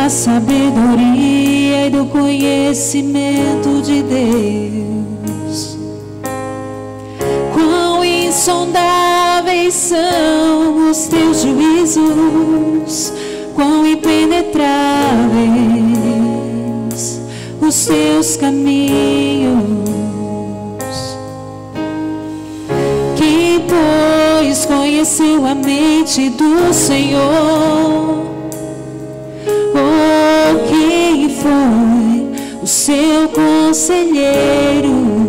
da sabedoria e do conhecimento de Deus. Quão insondáveis são os teus juízos, quão impenetráveis os teus caminhos. Quem, pois, conheceu a mente do Senhor? Ou quem foi o seu conselheiro?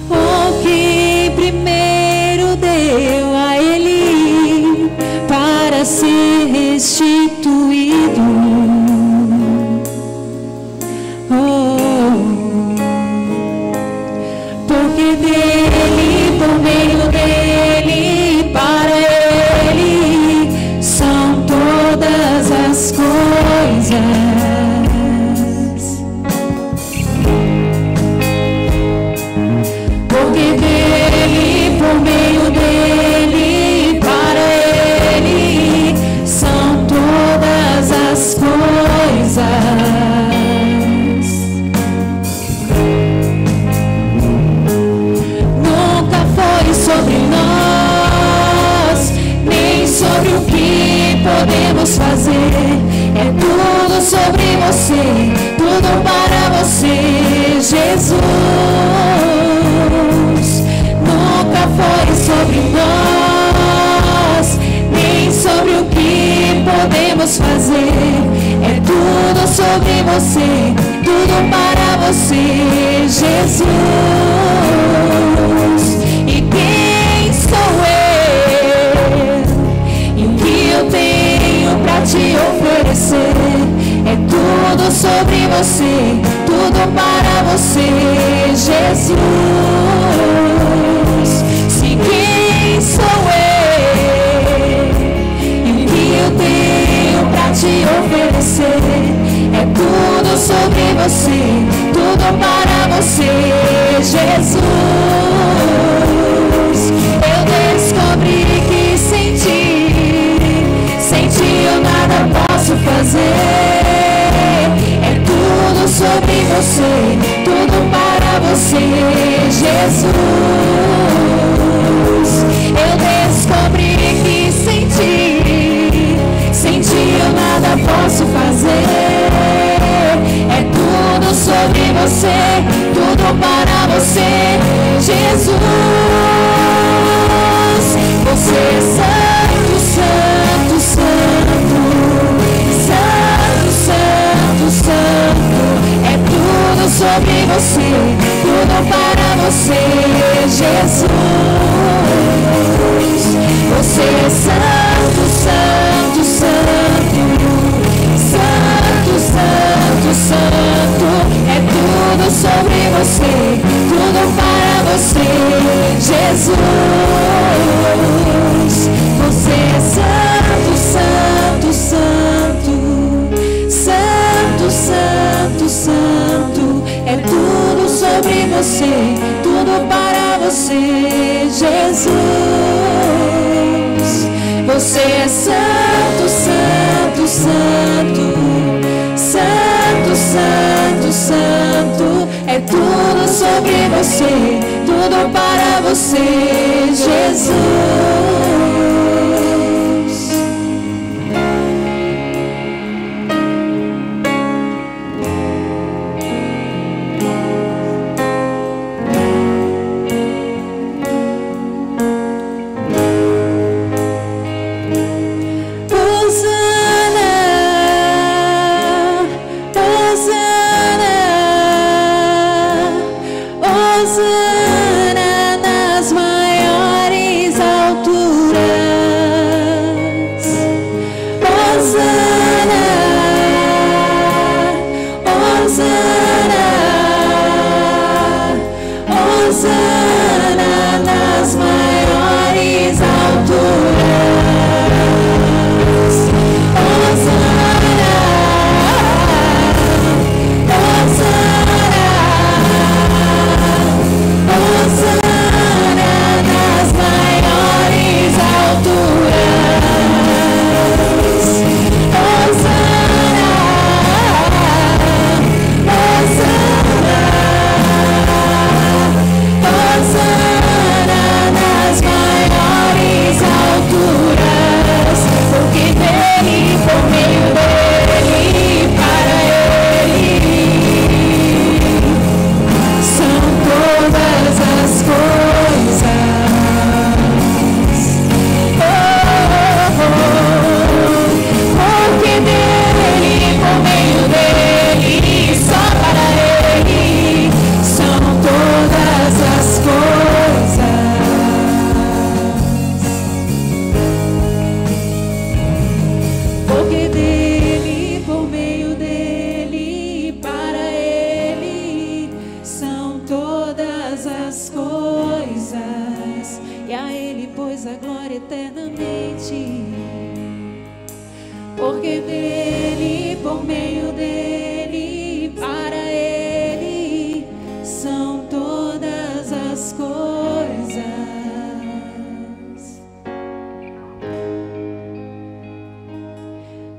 Ou quem primeiro deu a ele para ser restituído? Porque dele, por meio dele, para ele são todas as coisas. Porque dele, por meio dele, para ele são todas as coisas. Sobre nós, nem sobre o que podemos fazer. É tudo sobre você, tudo para você, Jesus. Nunca foi sobre nós, nem sobre o que podemos fazer. É tudo sobre você, tudo para você, Jesus. E quem sou eu? E o que eu tenho pra te oferecer? É tudo sobre você, tudo para você, Jesus. Se quem sou eu? E o que eu tenho pra te oferecer? É tudo sobre você, tudo para você, Jesus. Eu descobri que sem ti eu nada posso fazer. É tudo sobre você, tudo para você, Jesus. Eu descobri que sem ti eu nada posso fazer. É tudo sobre você, tudo para você, Jesus. Você é santo, santo, santo, santo, santo, santo. É tudo sobre você, tudo para você, Jesus. Você é santo, santo, santo, santo, santo, santo. É tudo sobre você, tudo para você, Jesus. Você é santo, santo, santo, santo, santo, santo. É tudo sobre você, tudo para você, Jesus. Você é santo, santo, santo, santo, santo, santo. É tudo sobre você, tudo para você, Jesus. Hosana nas maiores alturas. porque dele, por meio dele, para ele são todas as coisas.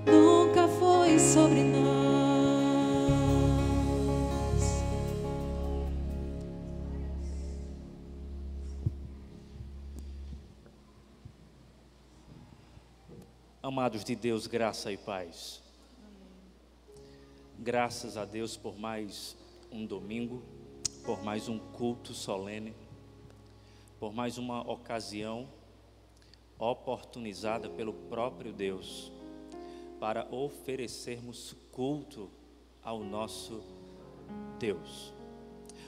Nunca foi sobre nós. Amados de Deus, graça e paz. Graças a Deus por mais um domingo, por mais um culto solene, por mais uma ocasião oportunizada pelo próprio Deus para oferecermos culto ao nosso Deus.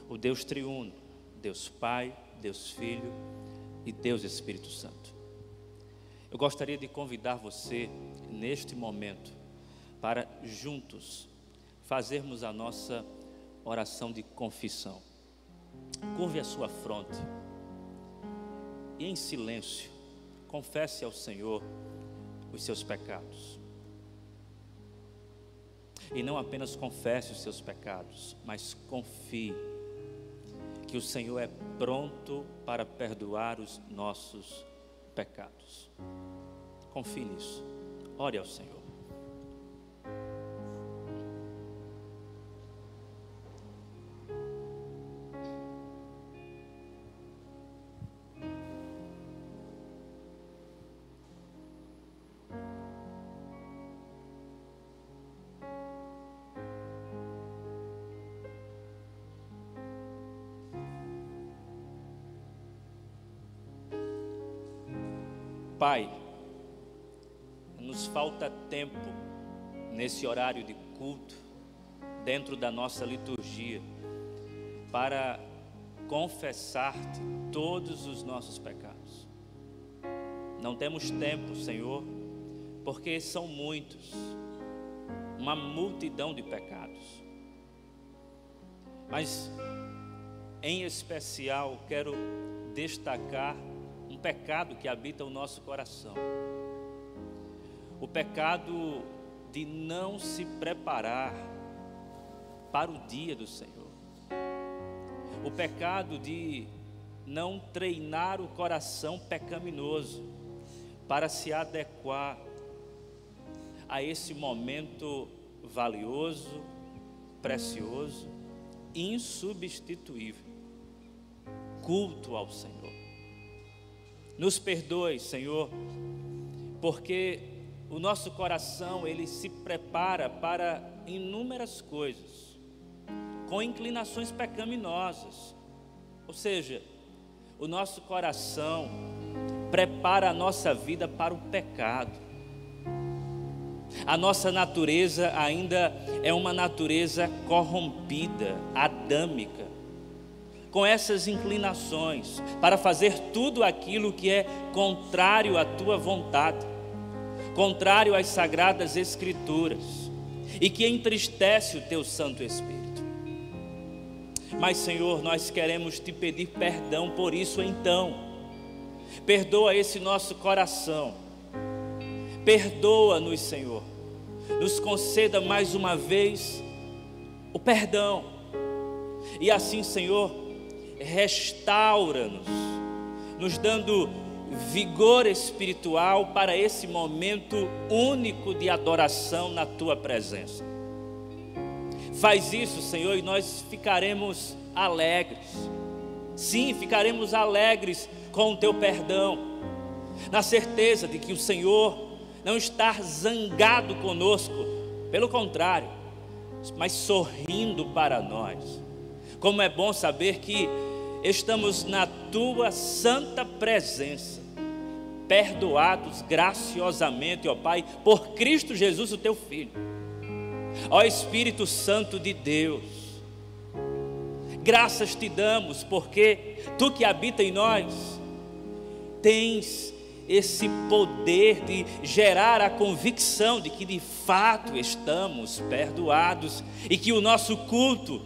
O Deus triuno, Deus Pai, Deus Filho e Deus Espírito Santo. Eu gostaria de convidar você, neste momento, para juntos fazermos a nossa oração de confissão. Curve a sua fronte e, em silêncio, confesse ao Senhor os seus pecados. E não apenas confesse os seus pecados, mas confie que o Senhor é pronto para perdoar os nossos pecados. Confie nisso. Ore ao Senhor. Pai, nos falta tempo nesse horário de culto, dentro da nossa liturgia, para confessar-te todos os nossos pecados. Não temos tempo, Senhor, porque são muitos, uma multidão de pecados. Mas, em especial, quero destacar um pecado que habita o nosso coração. O pecado de não se preparar para o dia do Senhor. O pecado de não treinar o coração pecaminoso para se adequar a esse momento valioso, precioso, insubstituível. Culto ao Senhor. Nos perdoe, Senhor, porque o nosso coração, ele se prepara para inúmeras coisas, com inclinações pecaminosas. Ou seja, o nosso coração prepara a nossa vida para o pecado. A nossa natureza ainda é uma natureza corrompida, adâmica, com essas inclinações, para fazer tudo aquilo que é contrário à tua vontade, contrário às sagradas escrituras, e que entristece o teu Santo Espírito. Mas, Senhor, nós queremos te pedir perdão por isso. Então, perdoa esse nosso coração, perdoa-nos, Senhor, nos conceda mais uma vez o perdão, e assim, Senhor, restaura-nos, nos dando vigor espiritual para esse momento único de adoração na tua presença. Faz isso, Senhor, e nós ficaremos alegres. Sim, ficaremos alegres com o teu perdão, na certeza de que o Senhor não está zangado conosco, pelo contrário, mas sorrindo para nós. Como é bom saber que estamos na tua santa presença, perdoados graciosamente, ó Pai, por Cristo Jesus, o teu Filho. Ó Espírito Santo de Deus, graças te damos, porque tu que habita em nós, tens esse poder de gerar a convicção de que de fato estamos perdoados, e que o nosso culto,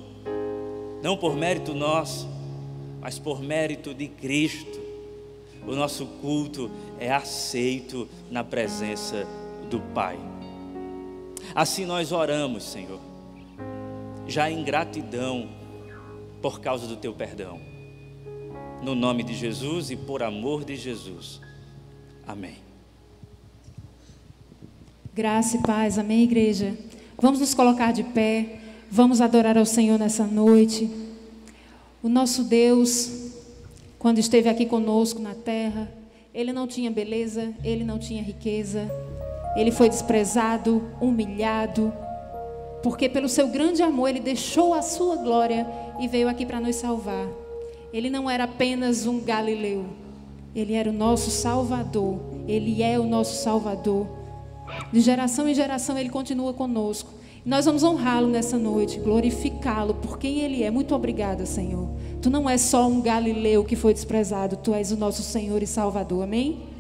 não por mérito nosso, mas por mérito de Cristo, o nosso culto é aceito na presença do Pai. Assim nós oramos, Senhor, já em gratidão por causa do teu perdão. No nome de Jesus e por amor de Jesus. Amém. Graça e paz, amém, igreja? Vamos nos colocar de pé, vamos adorar ao Senhor nessa noite. O nosso Deus, quando esteve aqui conosco na terra, Ele não tinha beleza, Ele não tinha riqueza, Ele foi desprezado, humilhado, porque pelo seu grande amor Ele deixou a sua glória e veio aqui para nos salvar. Ele não era apenas um galileu, Ele era o nosso Salvador, Ele é o nosso Salvador. De geração em geração Ele continua conosco. E nós vamos honrá-lo nessa noite, glorificá-lo por quem Ele é. Muito obrigada, Senhor. Tu não és só um galileu que foi desprezado, Tu és o nosso Senhor e Salvador, amém?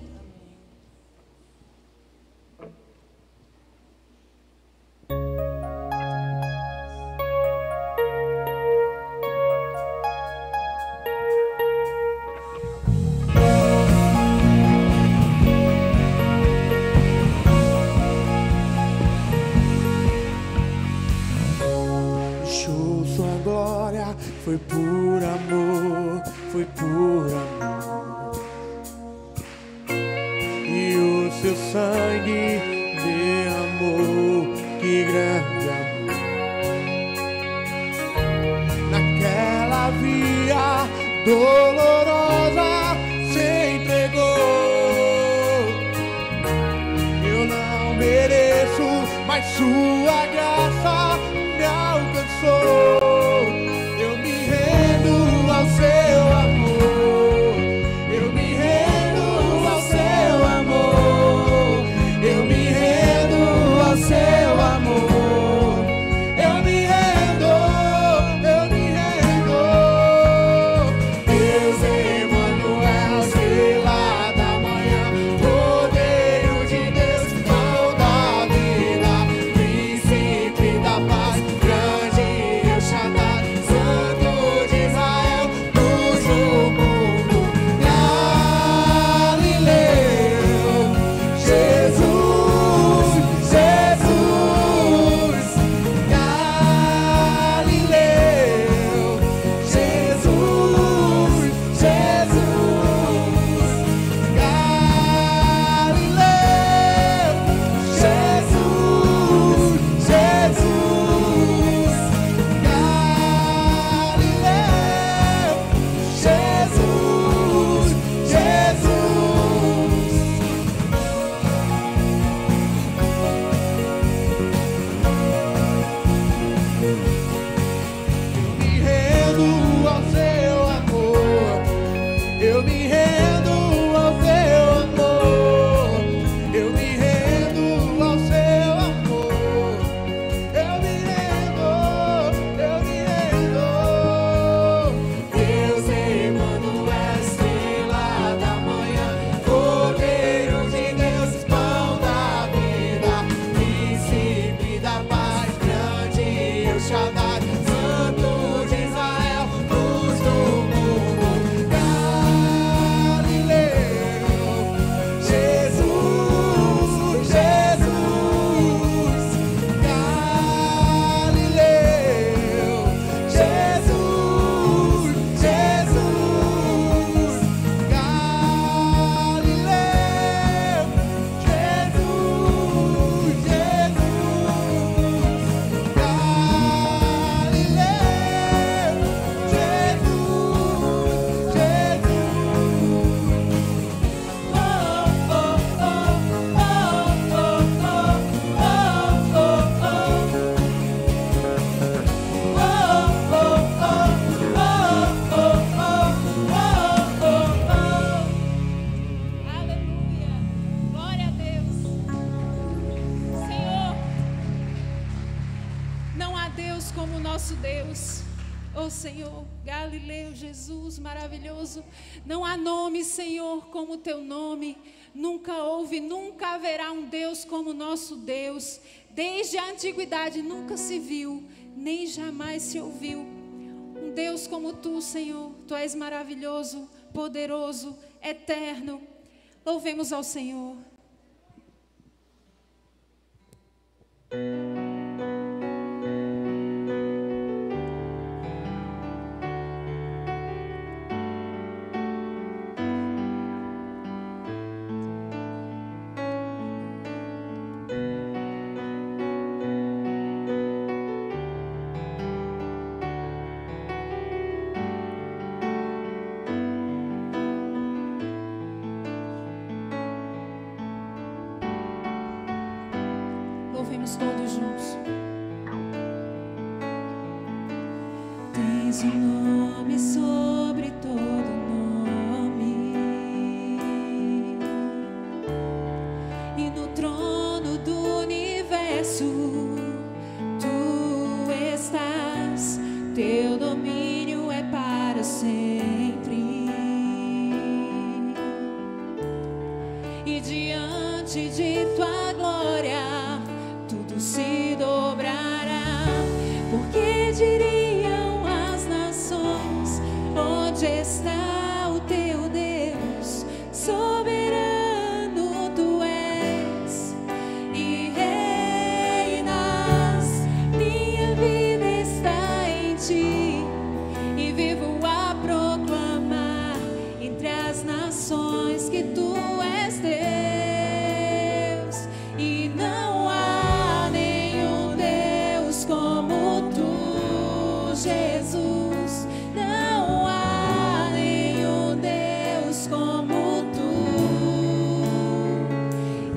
Foi por amor, foi por amor. E o seu sangue derramou, que grande amor. Naquela via dolorosa se entregou. Eu não mereço, mas sua graça me alcançou. Ao seu amor, eu me rendo ao seu amor, eu me rendo ao seu amor, eu me rendo, eu me rendo. Deus Emmanuel, estrela da manhã, Cordeiro de Deus, pão da vida, príncipe da paz, grande El Shaddai, Santo de Israel. Senhor, Galileu, Jesus, maravilhoso. Não há nome, Senhor, como o teu nome. Nunca houve, nunca haverá um Deus como o nosso Deus. Desde a antiguidade nunca se viu, nem jamais se ouviu. Um Deus como tu, Senhor. Tu és maravilhoso, poderoso, eterno. Louvemos ao Senhor. louvemos todos juntos. Tens um nome sobre todo nome, e no trono do universo tu estás, teu domínio é para sempre, e diante de tua glória tudo se dobrará, porque diriam as nações: onde está o teu Deus? Soberano tu és e reinas, minha vida está em ti, e vivo a proclamar entre as nações que tu és Deus, e não há nenhum Deus como tu, Jesus. Não há nenhum Deus como tu,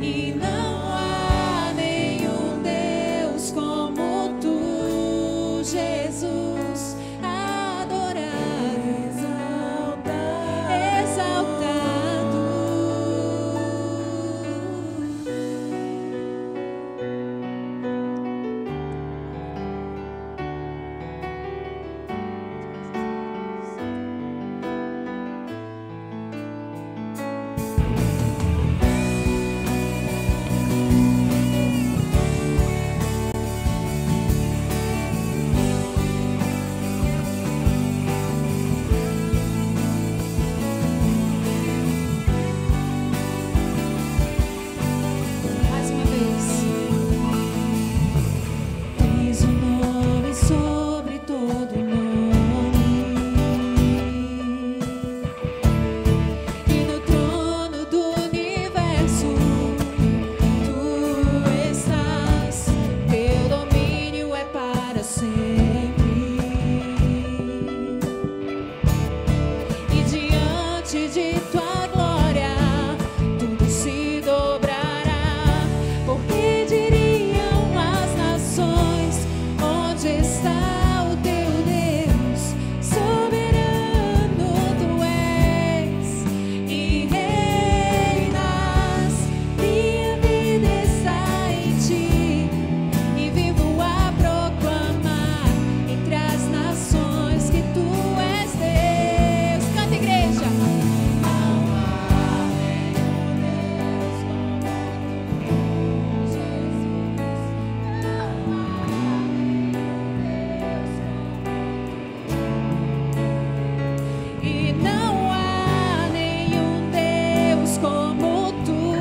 e não há nenhum Deus como tu, Jesus. Adorado, exaltado. Mais uma vez. Tens um nome sobre todo nome, e no trono do universo tu estás, teu domínio é para sempre, e diante de tua glória tudo se dobrará, porque diriam as nações: onde está o teu Deus? Soberano tu és e reinas, minha vida está em ti, e vivo a proclamar entre as nações que tu és Deus. Canta, igreja. Não há nenhum Deus como tu,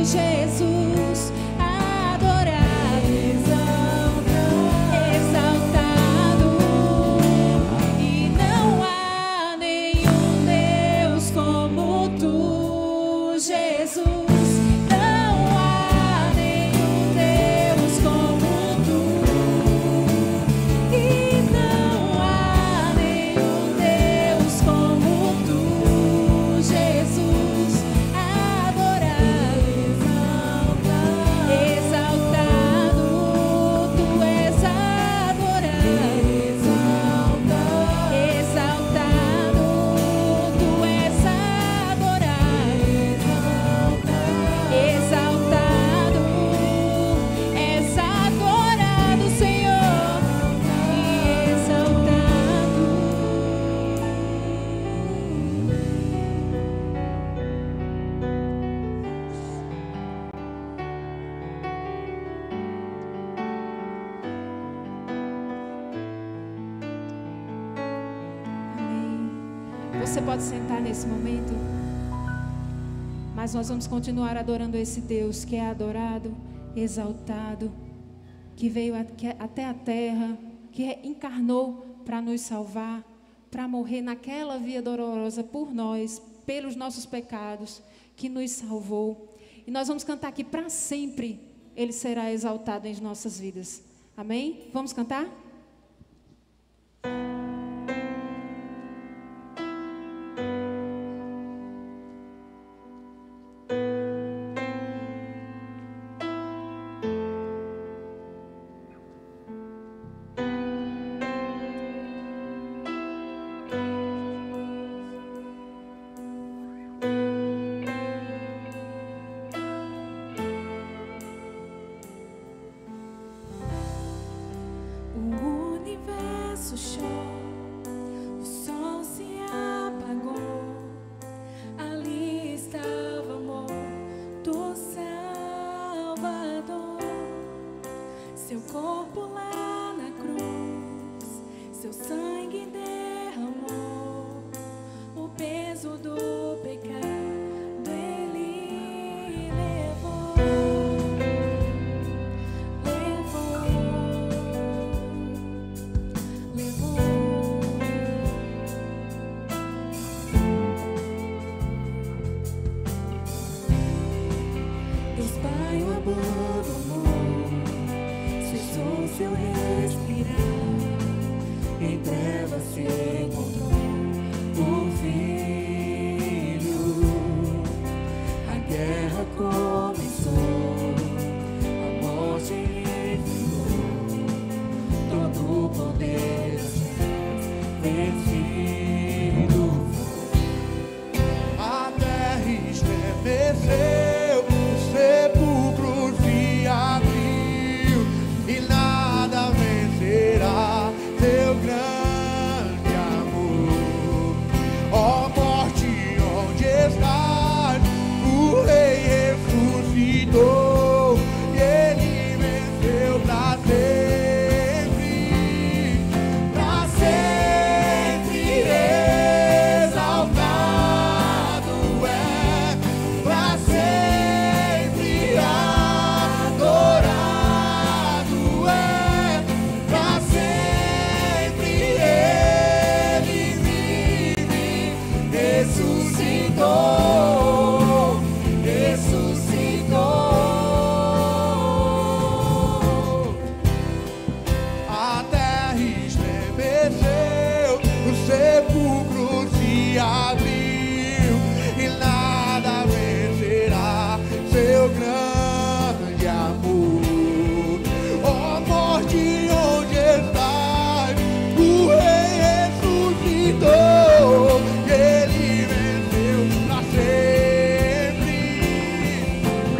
Jesus. Não há nenhum Deus como tu, Jesus. Adorado, exaltado, e não há nenhum Deus como tu, Jesus. Não há nenhum Deus como tu, e não há nenhum Deus como tu, Jesus. Adorado, exaltado, tu és adorado, exaltado, tu és adorado, exaltado, és adorado, Senhor, e exaltado. Amém. Você pode sentar nesse momento, mas nós vamos continuar adorando esse Deus que é adorado, exaltado, que veio até a terra, que encarnou para nos salvar, para morrer naquela via dolorosa por nós, pelos nossos pecados, que nos salvou. E nós vamos cantar que para sempre Ele será exaltado em nossas vidas. Amém? Vamos cantar? nosso chão, o sol se apagou. Ali estava o amor do Salvador. Seu corpo lá na cruz, seu sangue derramou. O peso do pecado ele levou. Deus Pai o amor do mundo cessou seu respirar. Em trevas se encontrou o Filho. A guerra começou, a morte enfrentou. Todo o poder das trevas vencido foi. A terra estremeceu, o sepulcro se abriu e nada vencerá teu grande amor. Ó morte, onde estás? O Rei ressuscitou e ele venceu pra sempre, exaltado é, pra sempre adorado é, pra sempre ele vive, ressuscitou, ressuscitou. A terra estremeceu, o sepulcro se abriu e nada vencerá seu grande amor. Ó morte, onde estás? O Rei ressuscitou e ele venceu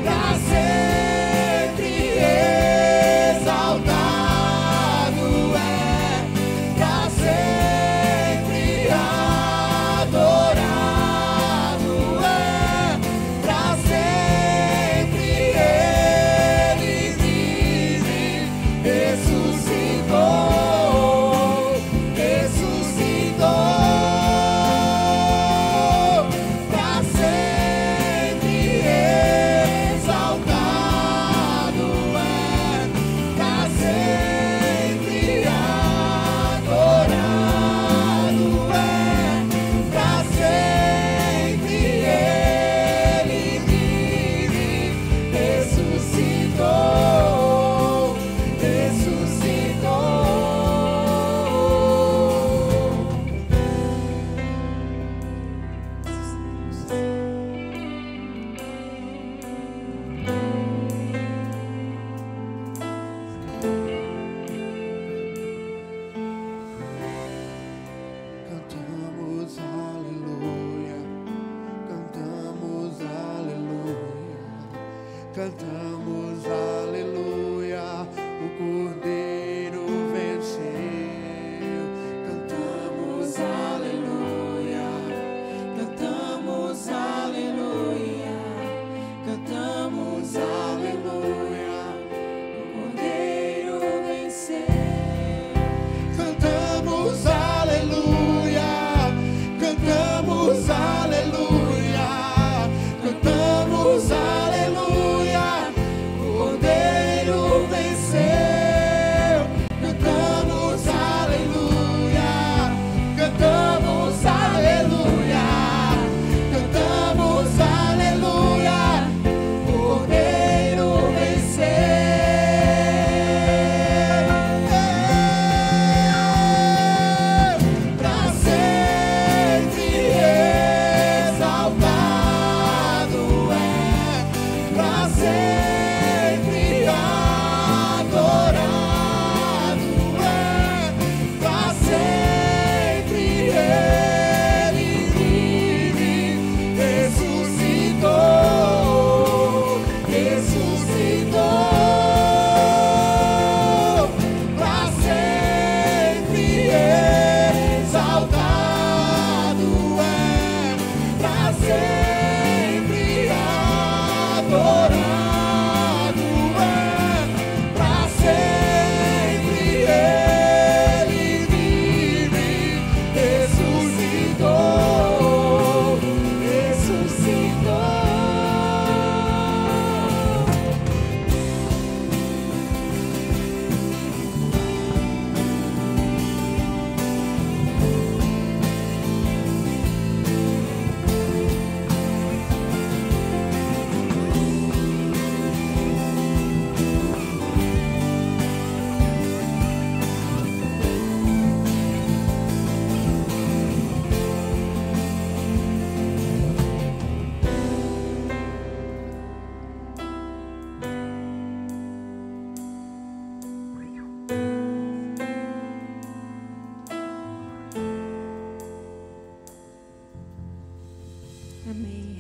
pra sempre, exaltado é, pra sempre adorado é, pra sempre ele vive, ressuscitou, ressuscitou, pra sempre exaltado é, pra sempre adorado é, pra sempre ele vive, ressuscitou, ressuscitou. Cantamos aleluia, cantamos aleluia, cantamos aleluia, o Cordeiro venceu. Cantamos aleluia, cantamos aleluia, cantamos aleluia, o Cordeiro venceu. Cantamos aleluia, cantamos aleluia, cantamos aleluia, o Cordeiro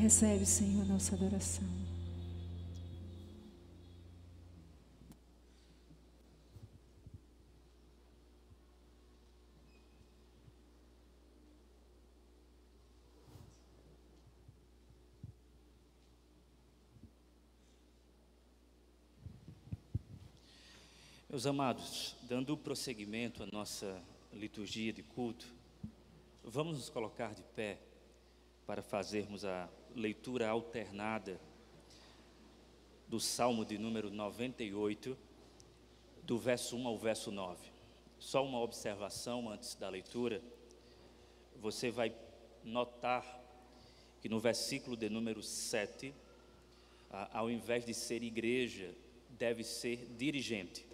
Recebe, Senhor, nossa adoração. Meus amados, dando prosseguimento à nossa liturgia de culto, vamos nos colocar de pé para fazermos a leitura alternada do Salmo de número 98, do verso 1 ao verso 9. Só uma observação antes da leitura. Você vai notar que no versículo de número 7, ao invés de ser igreja, deve ser dirigente,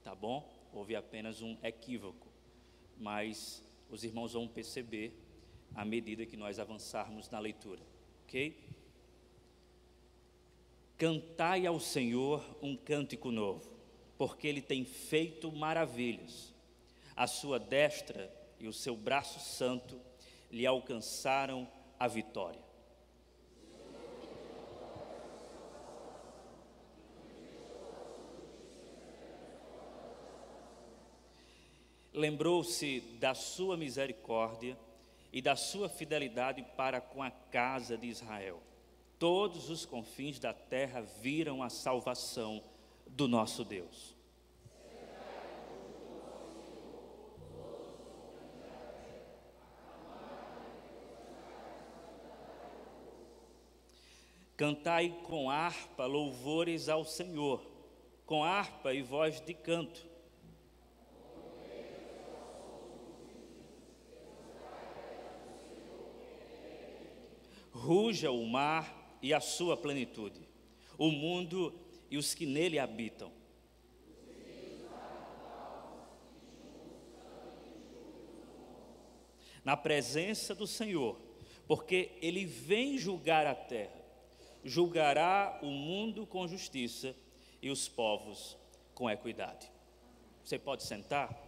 tá bom? Houve apenas um equívoco, mas os irmãos vão perceber à medida que nós avançarmos na leitura, ok? Cantai ao Senhor um cântico novo, porque Ele tem feito maravilhas. A sua destra e o seu braço santo lhe alcançaram a vitória. Lembrou-se da sua misericórdia e da sua fidelidade para com a casa de Israel. Todos os confins da terra viram a salvação do nosso Deus. Cantai com harpa louvores ao Senhor, com harpa e voz de canto. Ruja o mar e a sua plenitude, o mundo e os que nele habitam. Na presença do Senhor, porque Ele vem julgar a terra, julgará o mundo com justiça e os povos com equidade. Você pode sentar?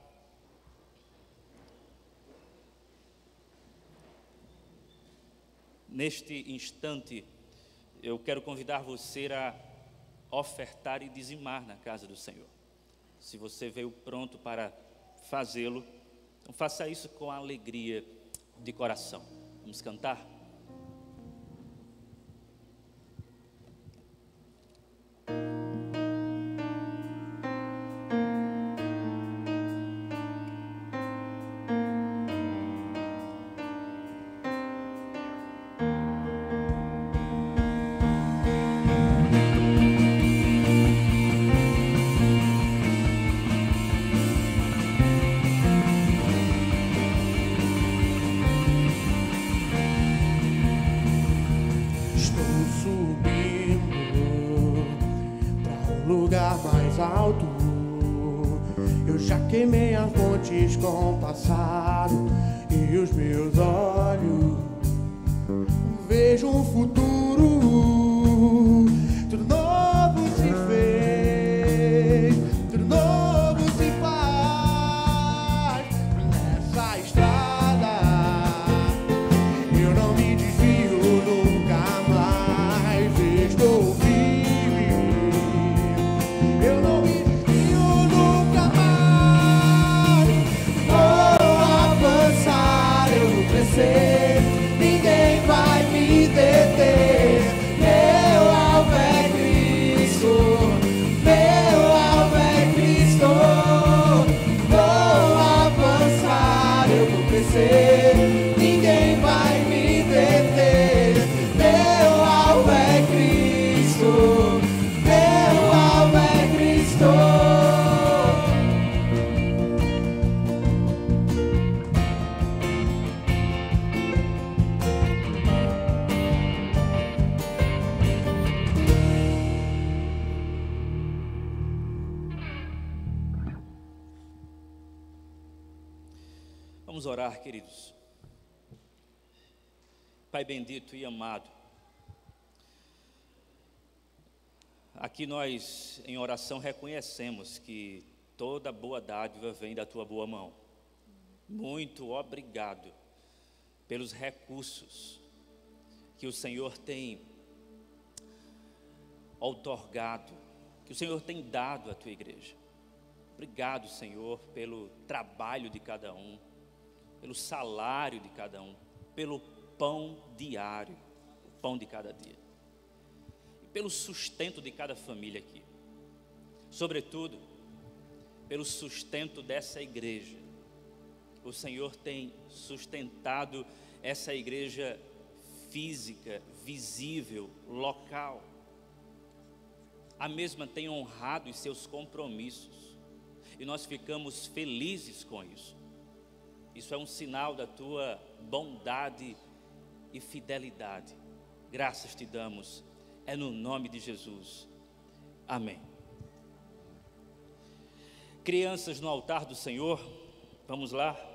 Neste instante, eu quero convidar você a ofertar e dizimar na casa do Senhor. Se você veio pronto para fazê-lo, então faça isso com alegria de coração. Vamos cantar? Alto, eu já queimei as fontes com o passado e os meus olhos vejo um futuro, tudo novo se fez, tudo novo se faz nessa estrada. Eu não me desvio nunca mais, estou firme. Eu não me desvio nunca mais. Vou avançar, eu vou crescer. Ninguém vai me deter. Meu alvo é Cristo. Meu alvo é Cristo. Vou avançar, eu vou crescer. Ninguém vai me deter. Meu alvo é Cristo. Meu alvo é Cristo. Vamos orar, queridos. Pai bendito e amado, aqui nós, em oração, reconhecemos que toda boa dádiva vem da Tua boa mão. Muito obrigado pelos recursos que o Senhor tem outorgado, que o Senhor tem dado à tua igreja. Obrigado, Senhor, pelo trabalho de cada um, pelo salário de cada um, pelo pão diário, o pão de cada dia, e pelo sustento de cada família aqui, sobretudo pelo sustento dessa igreja. O Senhor tem sustentado essa igreja física, visível, local. A mesma tem honrado os seus compromissos, e nós ficamos felizes com isso. Isso é um sinal da tua bondade e fidelidade. Graças te damos, é no nome de Jesus. Amém. Crianças no altar do Senhor, vamos lá.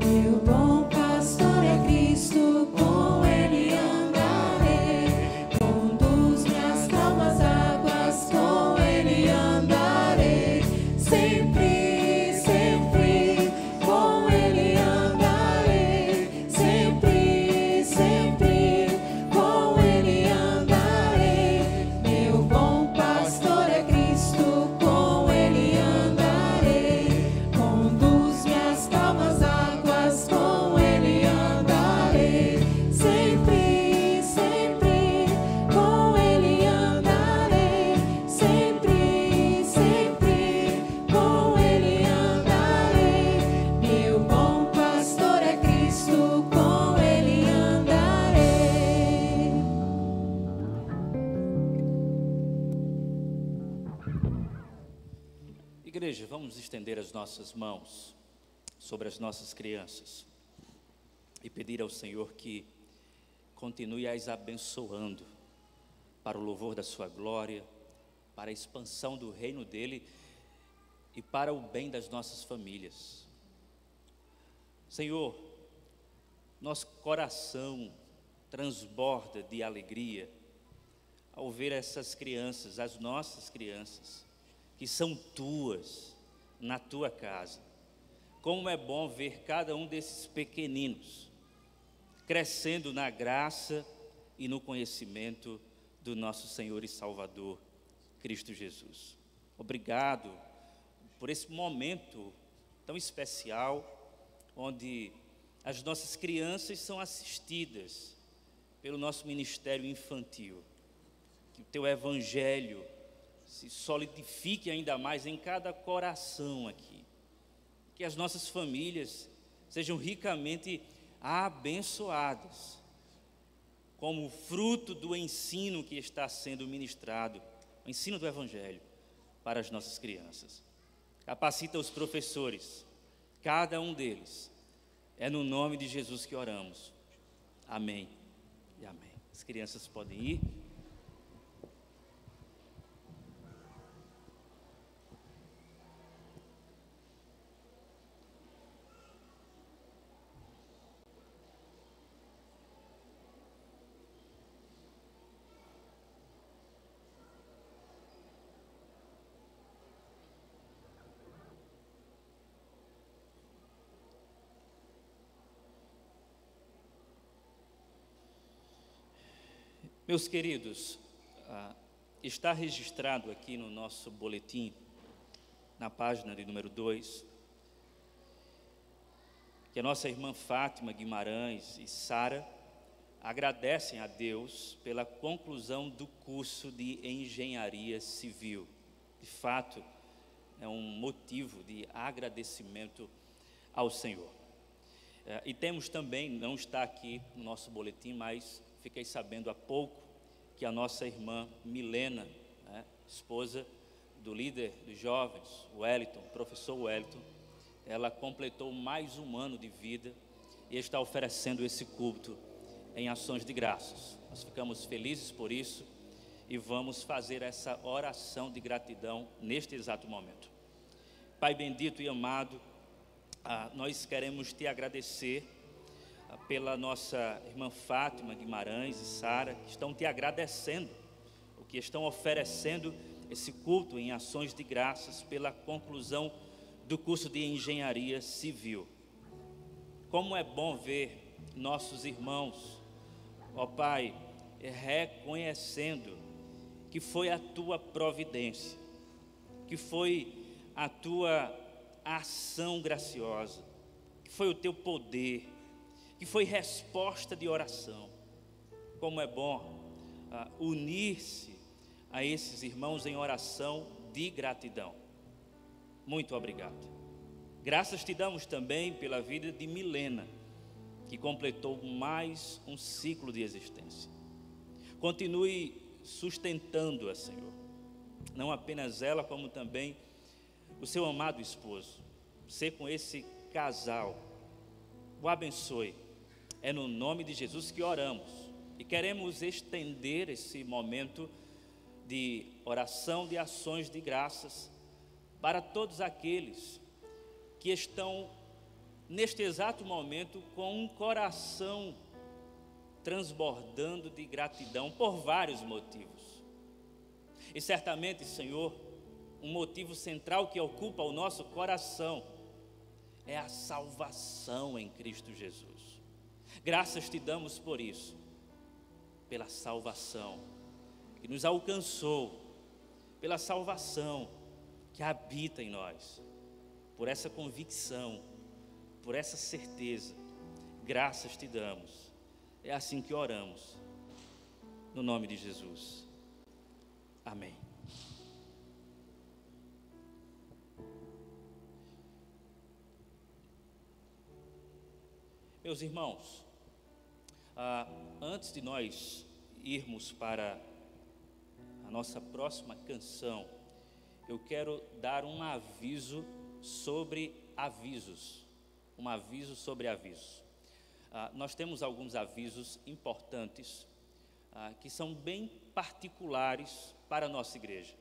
Meu bom pastor é Cristo, com Ele andarei. Conduz-me às calmas águas, com Ele andarei. Sempre, sempre, com Ele andarei. Sempre, sempre, com Ele andarei. Meu bom pastor é Cristo, com Ele andarei. Conduz-me às calmas águas, com Ele andarei. Sempre, sempre, com Ele andarei. Sempre, sempre, com Ele andarei. Meu bom pastor é Cristo, com Ele andarei. Igreja, vamos estender as nossas mãos sobre as nossas crianças e pedir ao Senhor que continue as abençoando para o louvor da sua glória, para a expansão do reino dele e para o bem das nossas famílias. Senhor, nosso coração transborda de alegria ao ver essas crianças, as nossas crianças, que são tuas, na tua casa. Como é bom ver cada um desses pequeninos crescendo na graça e no conhecimento do nosso Senhor e Salvador, Cristo Jesus. Obrigado por esse momento tão especial, onde as nossas crianças são assistidas pelo nosso ministério infantil. Que o teu evangelho se solidifique ainda mais em cada coração aqui. Que as nossas famílias sejam ricamente abençoadas, como fruto do ensino que está sendo ministrado, o ensino do evangelho para as nossas crianças. Capacita os professores, cada um deles. É no nome de Jesus que oramos. Amém e amém. As crianças podem ir. Meus queridos, está registrado aqui no nosso boletim, na página de número 2, que a nossa irmã Fátima Guimarães e Sara agradecem a Deus pela conclusão do curso de engenharia civil. De fato, é um motivo de agradecimento ao Senhor. E temos também, não está aqui no nosso boletim, mas fiquei sabendo há pouco que a nossa irmã Milena, esposa do líder dos jovens, Wellington, professor Wellington, ela completou mais um ano de vida e está oferecendo esse culto em ações de graças. Nós ficamos felizes por isso e vamos fazer essa oração de gratidão neste exato momento. Pai bendito e amado, nós queremos te agradecer pela nossa irmã Fátima Guimarães e Sara, que estão te agradecendo, o que estão oferecendo esse culto em ações de graças pela conclusão do curso de Engenharia Civil. Como é bom ver nossos irmãos, ó Pai, reconhecendo que foi a tua providência, que foi a tua ação graciosa, que foi o teu poder, que foi resposta de oração. Como é bom unir-se a esses irmãos em oração de gratidão. Muito obrigado. Graças te damos também pela vida de Milena, que completou mais um ciclo de existência. Continue sustentando-a, Senhor. Não apenas ela, como também o seu amado esposo. Ser com esse casal. O abençoe. É no nome de Jesus que oramos. E queremos estender esse momento de oração, de ações de graças, para todos aqueles que estão, neste exato momento, com um coração transbordando de gratidão por vários motivos. E certamente, Senhor, um motivo central que ocupa o nosso coração é a salvação em Cristo Jesus. Graças te damos por isso, pela salvação que nos alcançou, pela salvação que habita em nós, por essa convicção, por essa certeza. Graças te damos. É assim que oramos, no nome de Jesus. Amém. Meus irmãos, antes de nós irmos para a nossa próxima canção, eu quero dar um aviso sobre avisos. Um aviso sobre avisos. Nós temos alguns avisos importantes que são bem particulares para a nossa igreja.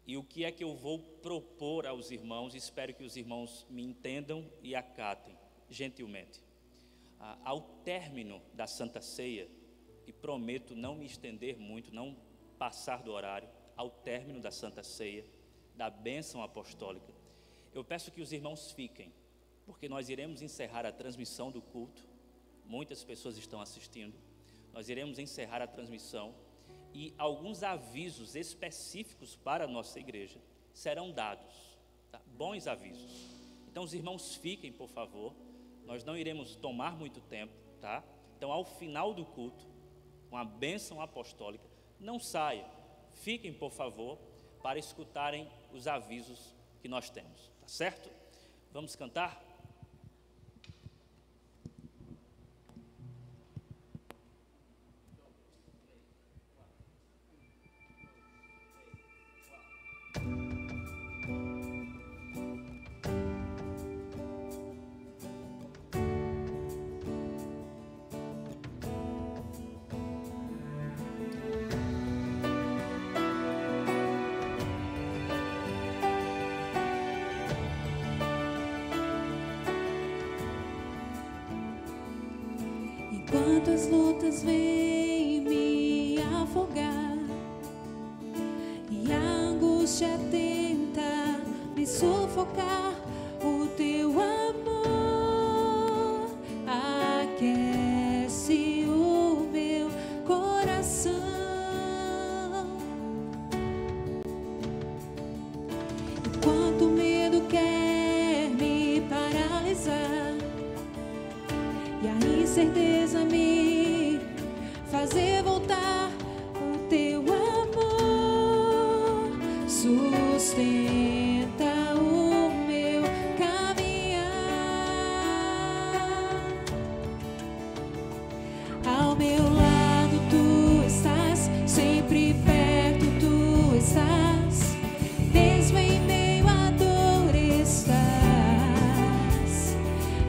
E o que é que eu vou propor aos irmãos? Espero que os irmãos me entendam e acatem gentilmente. Ao término da Santa Ceia, e prometo não me estender muito, não passar do horário, ao término da Santa Ceia, da bênção apostólica, eu peço que os irmãos fiquem, porque nós iremos encerrar a transmissão do culto. Muitas pessoas estão assistindo. Nós iremos encerrar a transmissão e alguns avisos específicos para a nossa igreja serão dados, tá? Bons avisos. Então os irmãos fiquem, por favor. Nós não iremos tomar muito tempo, tá? Então ao final do culto, com a bênção apostólica, não saiam, fiquem, por favor, para escutarem os avisos que nós temos, tá certo? Vamos cantar? Enquanto as lutas vêm me afogar e a angústia tenta me sufocar, o teu amor aquece o meu coração. Enquanto o medo quer me paralisar e a incerteza me fazer voltar, o teu amor sustenta o meu caminhar. Ao meu lado tu estás, sempre perto tu estás, mesmo em meio à dor estás,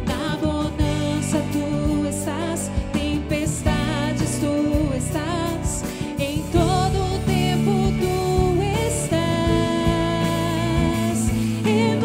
na bonança tu estás, tempestades tu estás, em todo o tempo tu estás. Emmanuel,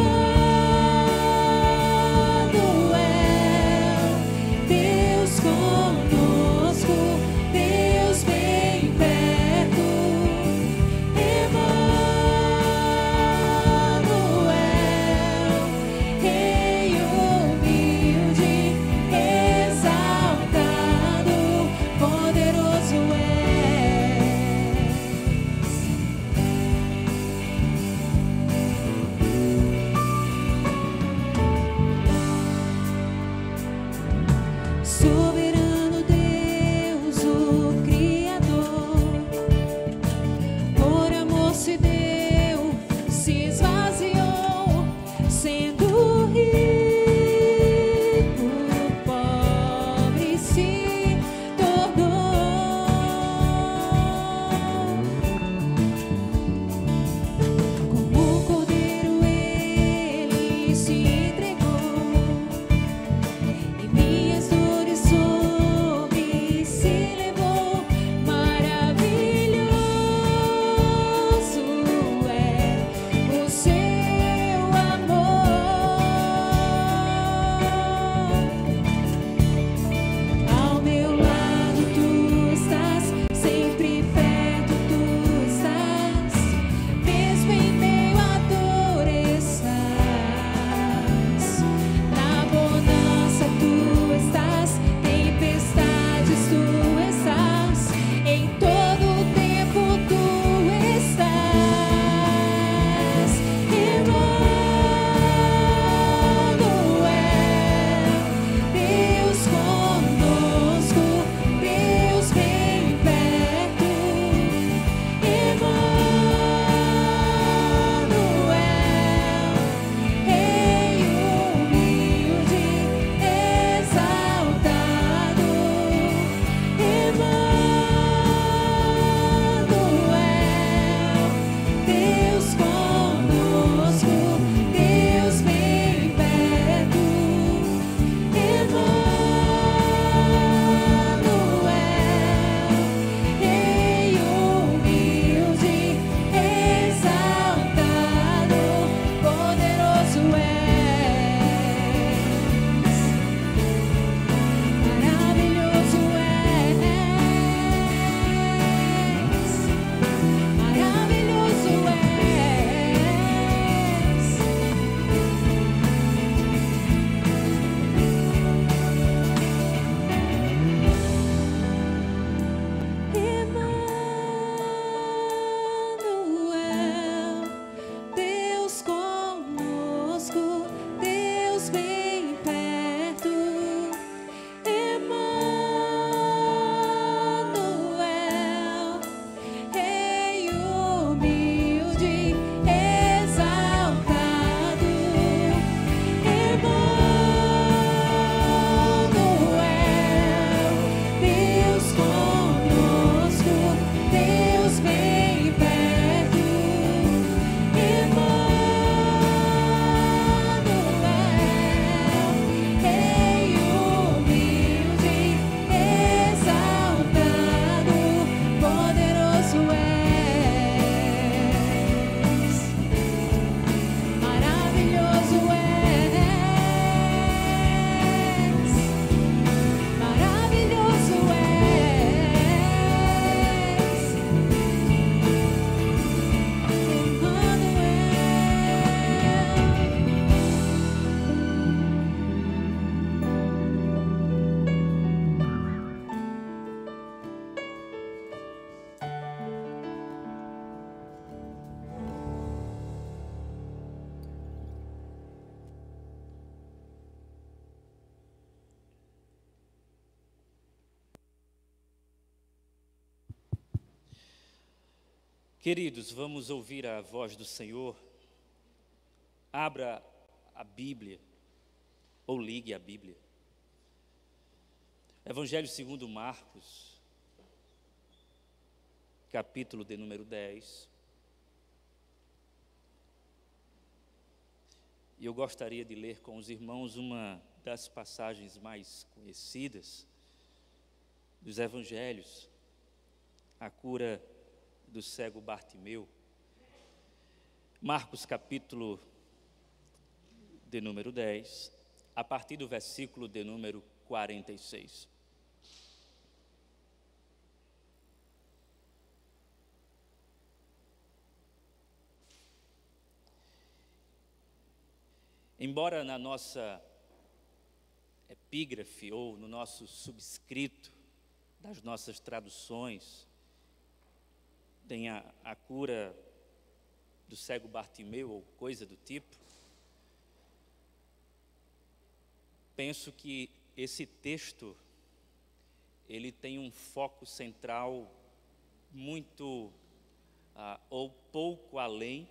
Queridos, vamos ouvir a voz do Senhor. Abra a Bíblia, ou ligue a Bíblia. Evangelho segundo Marcos, capítulo de número 10. E eu gostaria de ler com os irmãos uma das passagens mais conhecidas dos Evangelhos, a cura do cego Bartimeu. Marcos capítulo de número 10, a partir do versículo de número 46. Embora na nossa epígrafe ou no nosso subscrito das nossas traduções tenha a cura do cego Bartimeu ou coisa do tipo, penso que esse texto ele tem um foco central muito ou pouco além,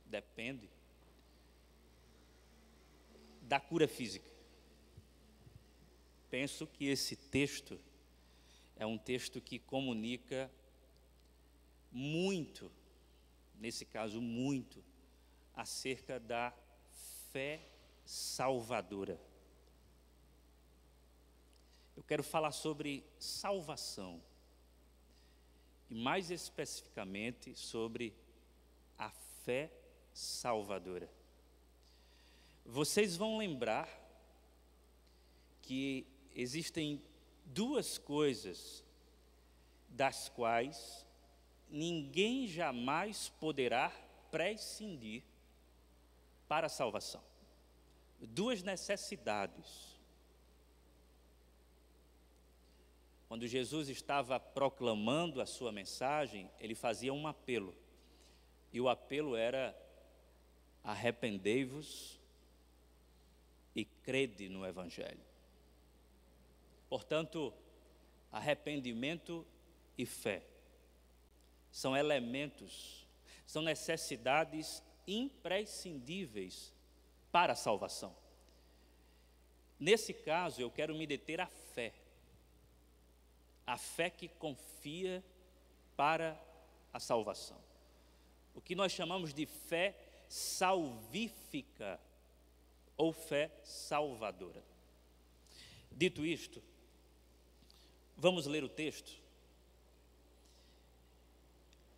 depende, da cura física. Penso que esse texto é um texto que comunica muito, nesse caso muito, acerca da fé salvadora. Eu quero falar sobre salvação, e mais especificamente sobre a fé salvadora. Vocês vão lembrar que existem duas coisas das quais ninguém jamais poderá prescindir para a salvação. Duas necessidades. Quando Jesus estava proclamando a sua mensagem, ele fazia um apelo. E o apelo era: arrependei-vos e crede no Evangelho. Portanto, arrependimento e fé são elementos, são necessidades imprescindíveis para a salvação. Nesse caso, eu quero me deter à fé. A fé que confia para a salvação. O que nós chamamos de fé salvífica ou fé salvadora. Dito isto, vamos ler o texto.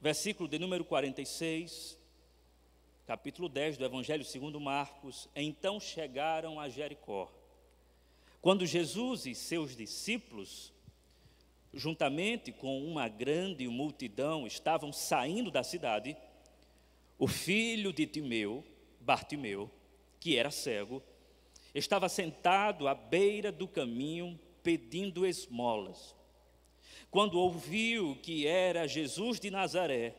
Versículo de número 46, capítulo 10 do Evangelho segundo Marcos. Então chegaram a Jericó. Quando Jesus e seus discípulos, juntamente com uma grande multidão, estavam saindo da cidade, o filho de Timeu, Bartimeu, que era cego, estava sentado à beira do caminho pedindo esmolas. Quando ouviu que era Jesus de Nazaré,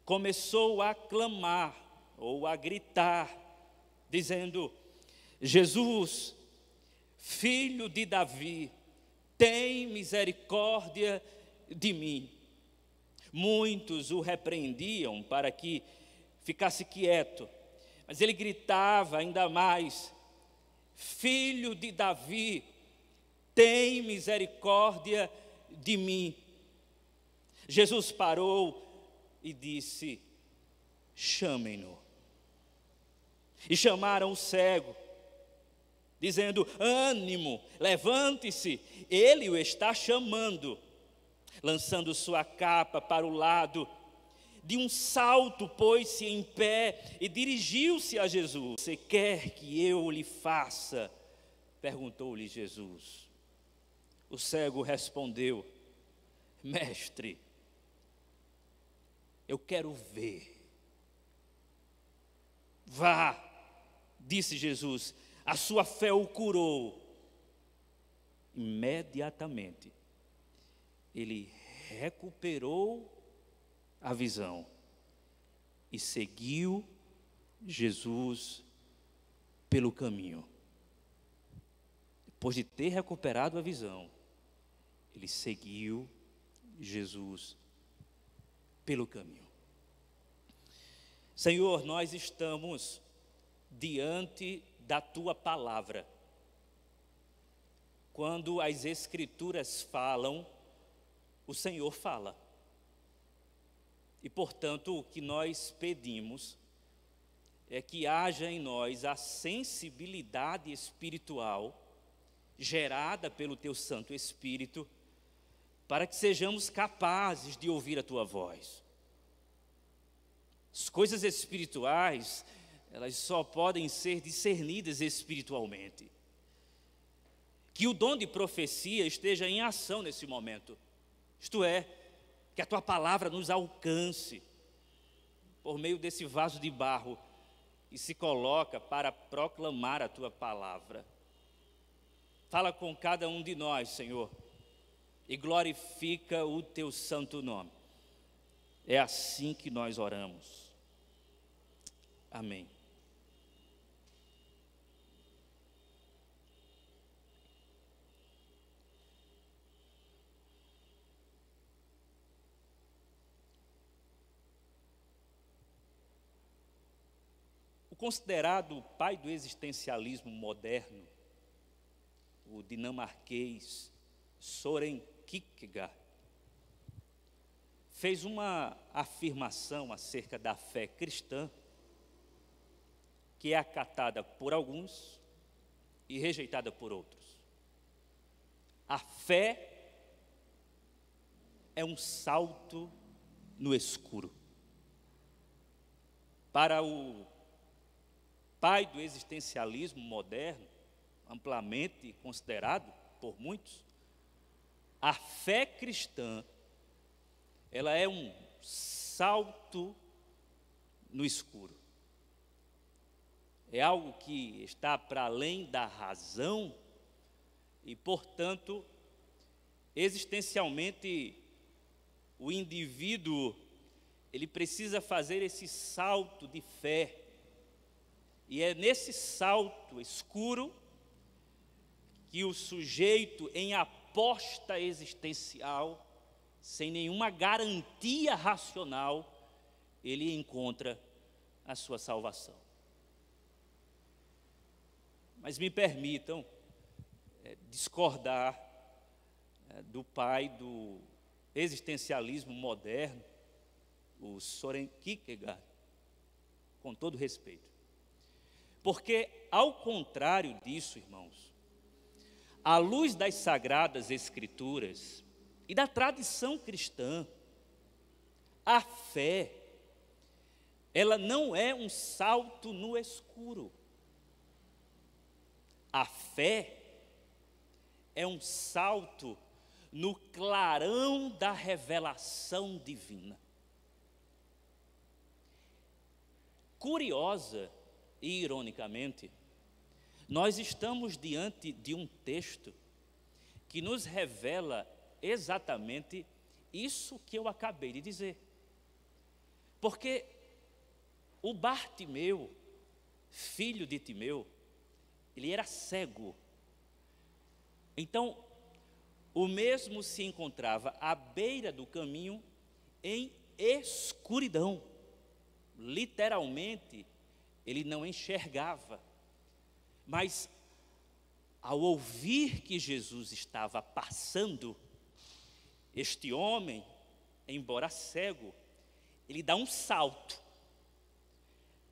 começou a clamar ou a gritar, dizendo: Jesus, filho de Davi, tem misericórdia de mim. Muitos o repreendiam para que ficasse quieto, mas ele gritava ainda mais: Filho de Davi, tem misericórdia de mim. Jesus parou e disse: chamem-no. E chamaram o cego, dizendo: ânimo, levante-se, ele o está chamando. Lançando sua capa para o lado, de um salto pôs-se em pé e dirigiu-se a Jesus. Você quer que eu lhe faça? Perguntou-lhe Jesus. O cego respondeu: mestre, eu quero ver. Vá, disse Jesus, a sua fé o curou. Imediatamente, ele recuperou a visão e seguiu Jesus pelo caminho. Depois de ter recuperado a visão, ele seguiu Jesus pelo caminho. Senhor, nós estamos diante da Tua palavra. Quando as Escrituras falam, o Senhor fala. E, portanto, o que nós pedimos é que haja em nós a sensibilidade espiritual gerada pelo Teu Santo Espírito, para que sejamos capazes de ouvir a Tua voz. As coisas espirituais, elas só podem ser discernidas espiritualmente. Que o dom de profecia esteja em ação nesse momento. Isto é, que a Tua palavra nos alcance por meio desse vaso de barro e se coloca para proclamar a Tua palavra. Fala com cada um de nós, Senhor, e glorifica o Teu santo nome. É assim que nós oramos. Amém. O considerado pai do existencialismo moderno, o dinamarquês Søren Kierkegaard, fez uma afirmação acerca da fé cristã que é acatada por alguns e rejeitada por outros. A fé é um salto no escuro. Para o pai do existencialismo moderno, amplamente considerado por muitos, a fé cristã, ela é um salto no escuro. É algo que está para além da razão e, portanto, existencialmente, o indivíduo, ele precisa fazer esse salto de fé. E é nesse salto escuro que o sujeito, em aposta existencial, sem nenhuma garantia racional, ele encontra a sua salvação. Mas me permitam discordar do pai do existencialismo moderno, o Søren Kierkegaard, com todo respeito. Porque, ao contrário disso, irmãos, à luz das Sagradas Escrituras e da tradição cristã, a fé, ela não é um salto no escuro. A fé é um salto no clarão da revelação divina. Curiosa e ironicamente, nós estamos diante de um texto que nos revela exatamente isso que eu acabei de dizer. Porque o Bartimeu, filho de Timeu, ele era cego. Então, o mesmo se encontrava à beira do caminho em escuridão. Literalmente, ele não enxergava. Mas, ao ouvir que Jesus estava passando, este homem, embora cego, ele dá um salto.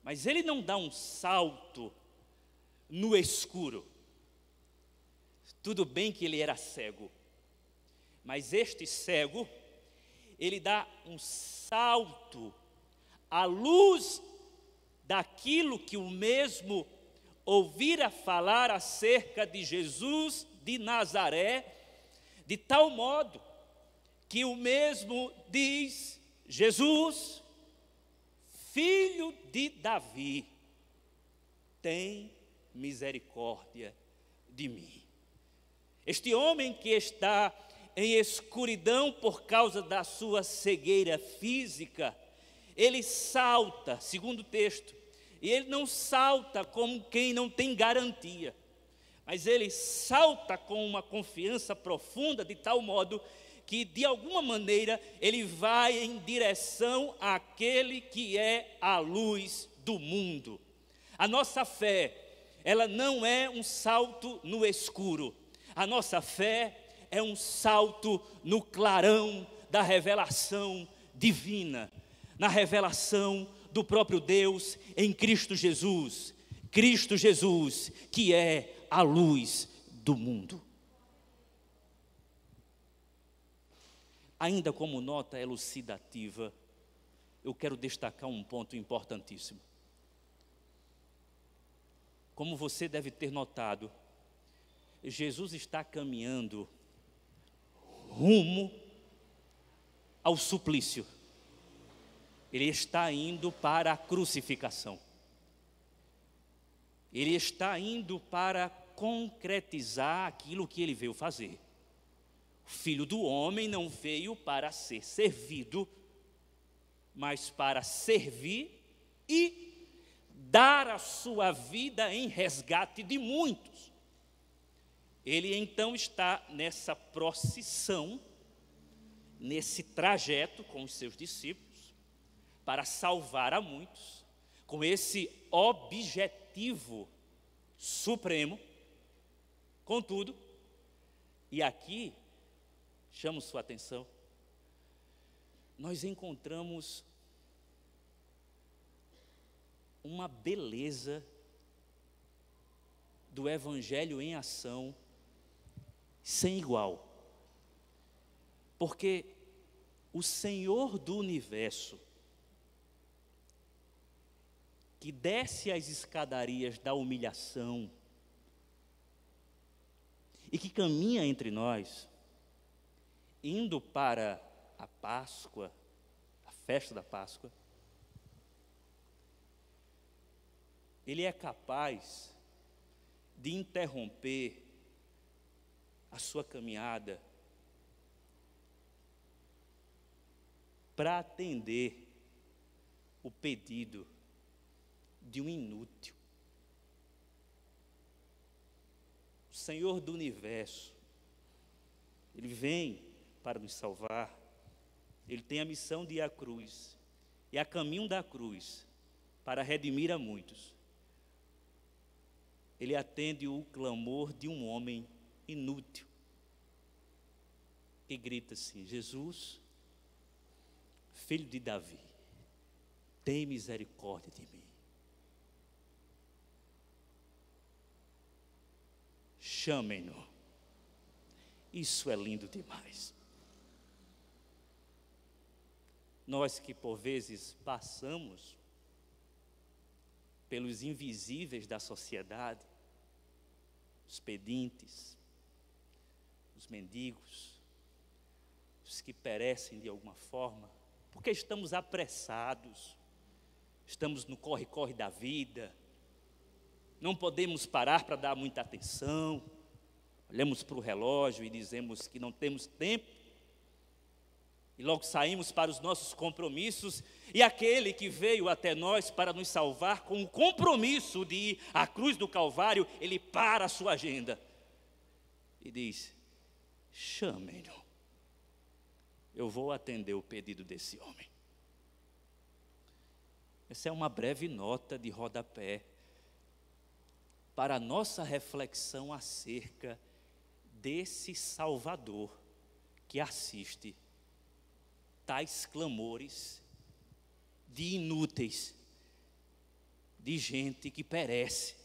Mas ele não dá um salto no escuro. Tudo bem que ele era cego, mas este cego, ele dá um salto à luz daquilo que o mesmo ouvira falar acerca de Jesus de Nazaré, de tal modo que o mesmo diz: Jesus, filho de Davi, tem misericórdia de mim. Este homem que está em escuridão por causa da sua cegueira física, ele salta, segundo o texto, e ele não salta como quem não tem garantia, mas ele salta com uma confiança profunda, de tal modo que de alguma maneira ele vai em direção àquele que é a luz do mundo. A nossa fé, ela não é um salto no escuro. A nossa fé é um salto no clarão da revelação divina, na revelação do próprio Deus em Cristo Jesus. Cristo Jesus, que é a luz do mundo. Ainda como nota elucidativa, eu quero destacar um ponto importantíssimo. Como você deve ter notado, Jesus está caminhando rumo ao suplício. Ele está indo para a crucificação. Ele está indo para concretizar aquilo que ele veio fazer. O Filho do Homem não veio para ser servido, mas para servir e dar a sua vida em resgate de muitos. Ele então está nessa procissão, nesse trajeto com os seus discípulos, para salvar a muitos, com esse objetivo supremo. Contudo, e aqui chamo sua atenção, nós encontramos uma beleza do Evangelho em ação sem igual. Porque o Senhor do universo, que desce as escadarias da humilhação e que caminha entre nós, indo para a Páscoa, a festa da Páscoa, ele é capaz de interromper a sua caminhada para atender o pedido de um inútil. O Senhor do universo, ele vem para nos salvar. Ele tem a missão de ir à cruz, e a caminho da cruz, para redimir a muitos. Ele atende o clamor de um homem inútil, que grita assim: Jesus, filho de Davi, tem misericórdia de mim. Chamem-no. Isso é lindo demais. Nós que por vezes passamos pelos invisíveis da sociedade, os pedintes, os mendigos, os que perecem de alguma forma, porque estamos apressados, estamos no corre-corre da vida, não podemos parar para dar muita atenção, olhamos para o relógio e dizemos que não temos tempo, e logo saímos para os nossos compromissos, e aquele que veio até nós para nos salvar com o compromisso de ir à cruz do Calvário, ele para a sua agenda e diz: chamem-no, eu vou atender o pedido desse homem. Essa é uma breve nota de rodapé para a nossa reflexão acerca desse Salvador que assiste tais clamores de inúteis, de gente que perece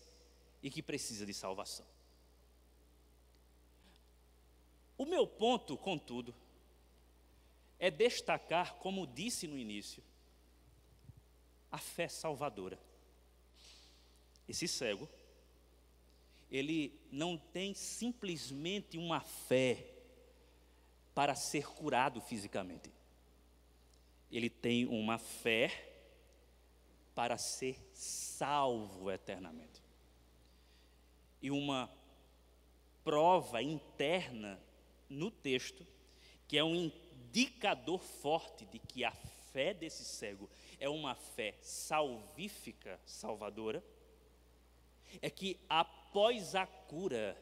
e que precisa de salvação. O meu ponto, contudo, é destacar, como disse no início, a fé salvadora. Esse cego, ele não tem simplesmente uma fé para ser curado fisicamente. Ele tem uma fé para ser salvo eternamente. E uma prova interna no texto, que é um indicador forte de que a fé desse cego é uma fé salvífica, salvadora, é que após a cura,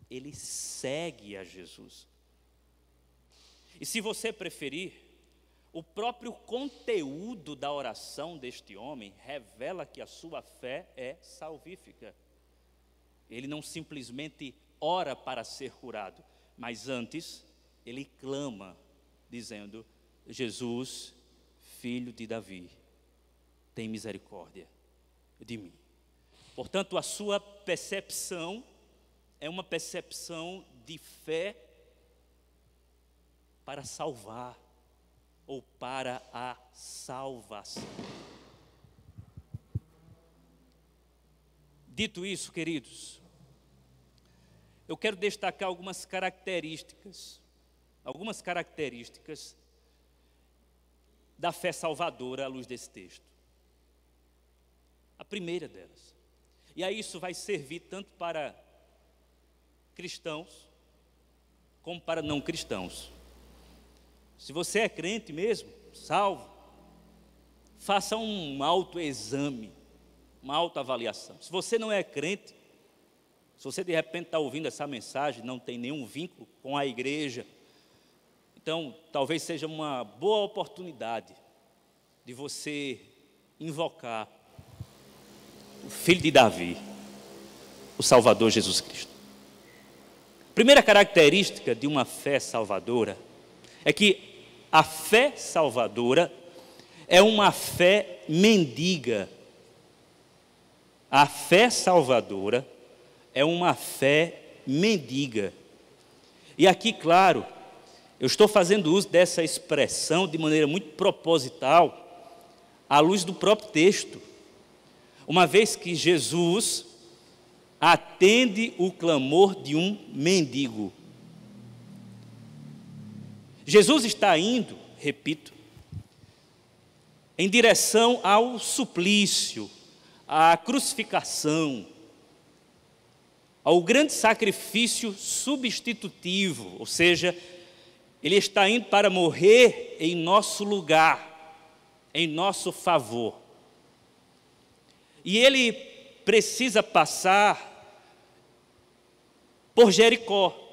ele segue a Jesus. E se você preferir, o próprio conteúdo da oração deste homem revela que a sua fé é salvífica. Ele não simplesmente ora para ser curado, mas antes ele clama, dizendo: Jesus, filho de Davi, tem misericórdia de mim. Portanto, a sua percepção é uma percepção de fé para salvar, ou para a salvação. Dito isso, queridos, eu quero destacar algumas características da fé salvadora à luz desse texto. A primeira delas, e aí isso vai servir tanto para cristãos como para não cristãos. Se você é crente mesmo, salvo, faça um autoexame, uma autoavaliação. Se você não é crente, se você de repente está ouvindo essa mensagem, não tem nenhum vínculo com a igreja, então talvez seja uma boa oportunidade de você invocar o Filho de Davi, o Salvador Jesus Cristo. Primeira característica de uma fé salvadora é que a fé salvadora é uma fé mendiga. A fé salvadora é uma fé mendiga. E aqui, claro, eu estou fazendo uso dessa expressão de maneira muito proposital, à luz do próprio texto, uma vez que Jesus atende o clamor de um mendigo. Jesus está indo, repito, em direção ao suplício, à crucificação, ao grande sacrifício substitutivo, ou seja, ele está indo para morrer em nosso lugar, em nosso favor. E ele precisa passar por Jericó.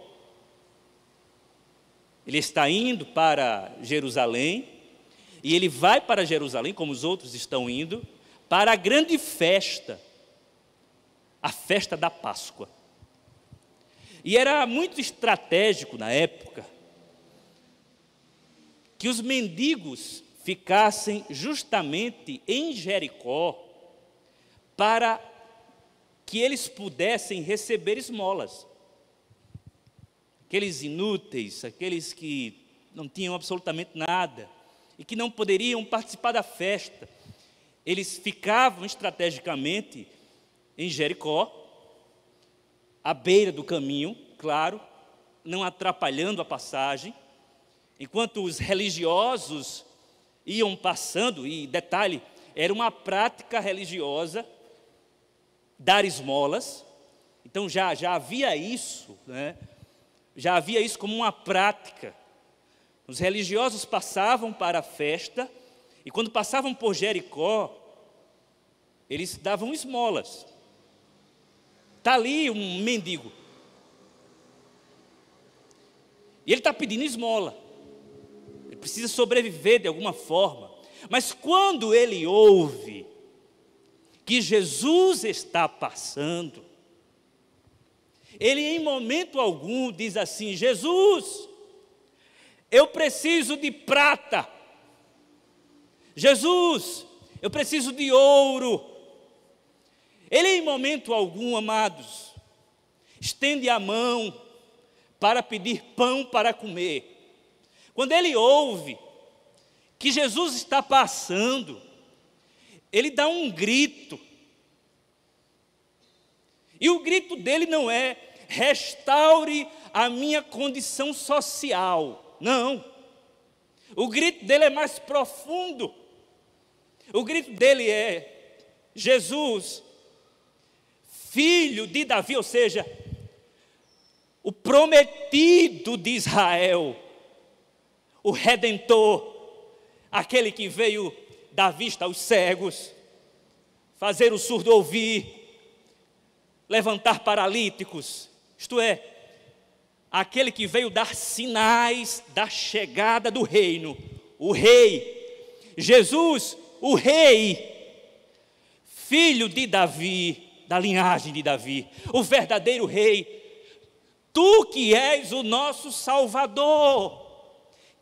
Ele está indo para Jerusalém, e ele vai para Jerusalém, como os outros estão indo, para a grande festa, a festa da Páscoa. E era muito estratégico na época que os mendigos ficassem justamente em Jericó para que eles pudessem receber esmolas. Aqueles inúteis, aqueles que não tinham absolutamente nada e que não poderiam participar da festa, eles ficavam estrategicamente em Jericó, à beira do caminho, claro, não atrapalhando a passagem, enquanto os religiosos iam passando. E detalhe, era uma prática religiosa dar esmolas, então já havia isso, né? Já havia isso como uma prática. Os religiosos passavam para a festa, e quando passavam por Jericó, eles davam esmolas. Está ali um mendigo, e ele está pedindo esmola, ele precisa sobreviver de alguma forma. Mas quando ele ouve que Jesus está passando, ele em momento algum diz assim: Jesus, eu preciso de prata. Jesus, eu preciso de ouro. Ele em momento algum, amados, estende a mão para pedir pão para comer. Quando ele ouve que Jesus está passando, ele dá um grito. E o grito dele não é: restaure a minha condição social. Não. O grito dele é mais profundo. O grito dele é: Jesus, filho de Davi, ou seja, o prometido de Israel, o Redentor, aquele que veio dar vista aos cegos, fazer o surdo ouvir, levantar paralíticos, isto é, aquele que veio dar sinais da chegada do reino, o rei, Jesus, o rei, filho de Davi, da linhagem de Davi, o verdadeiro rei. Tu que és o nosso Salvador,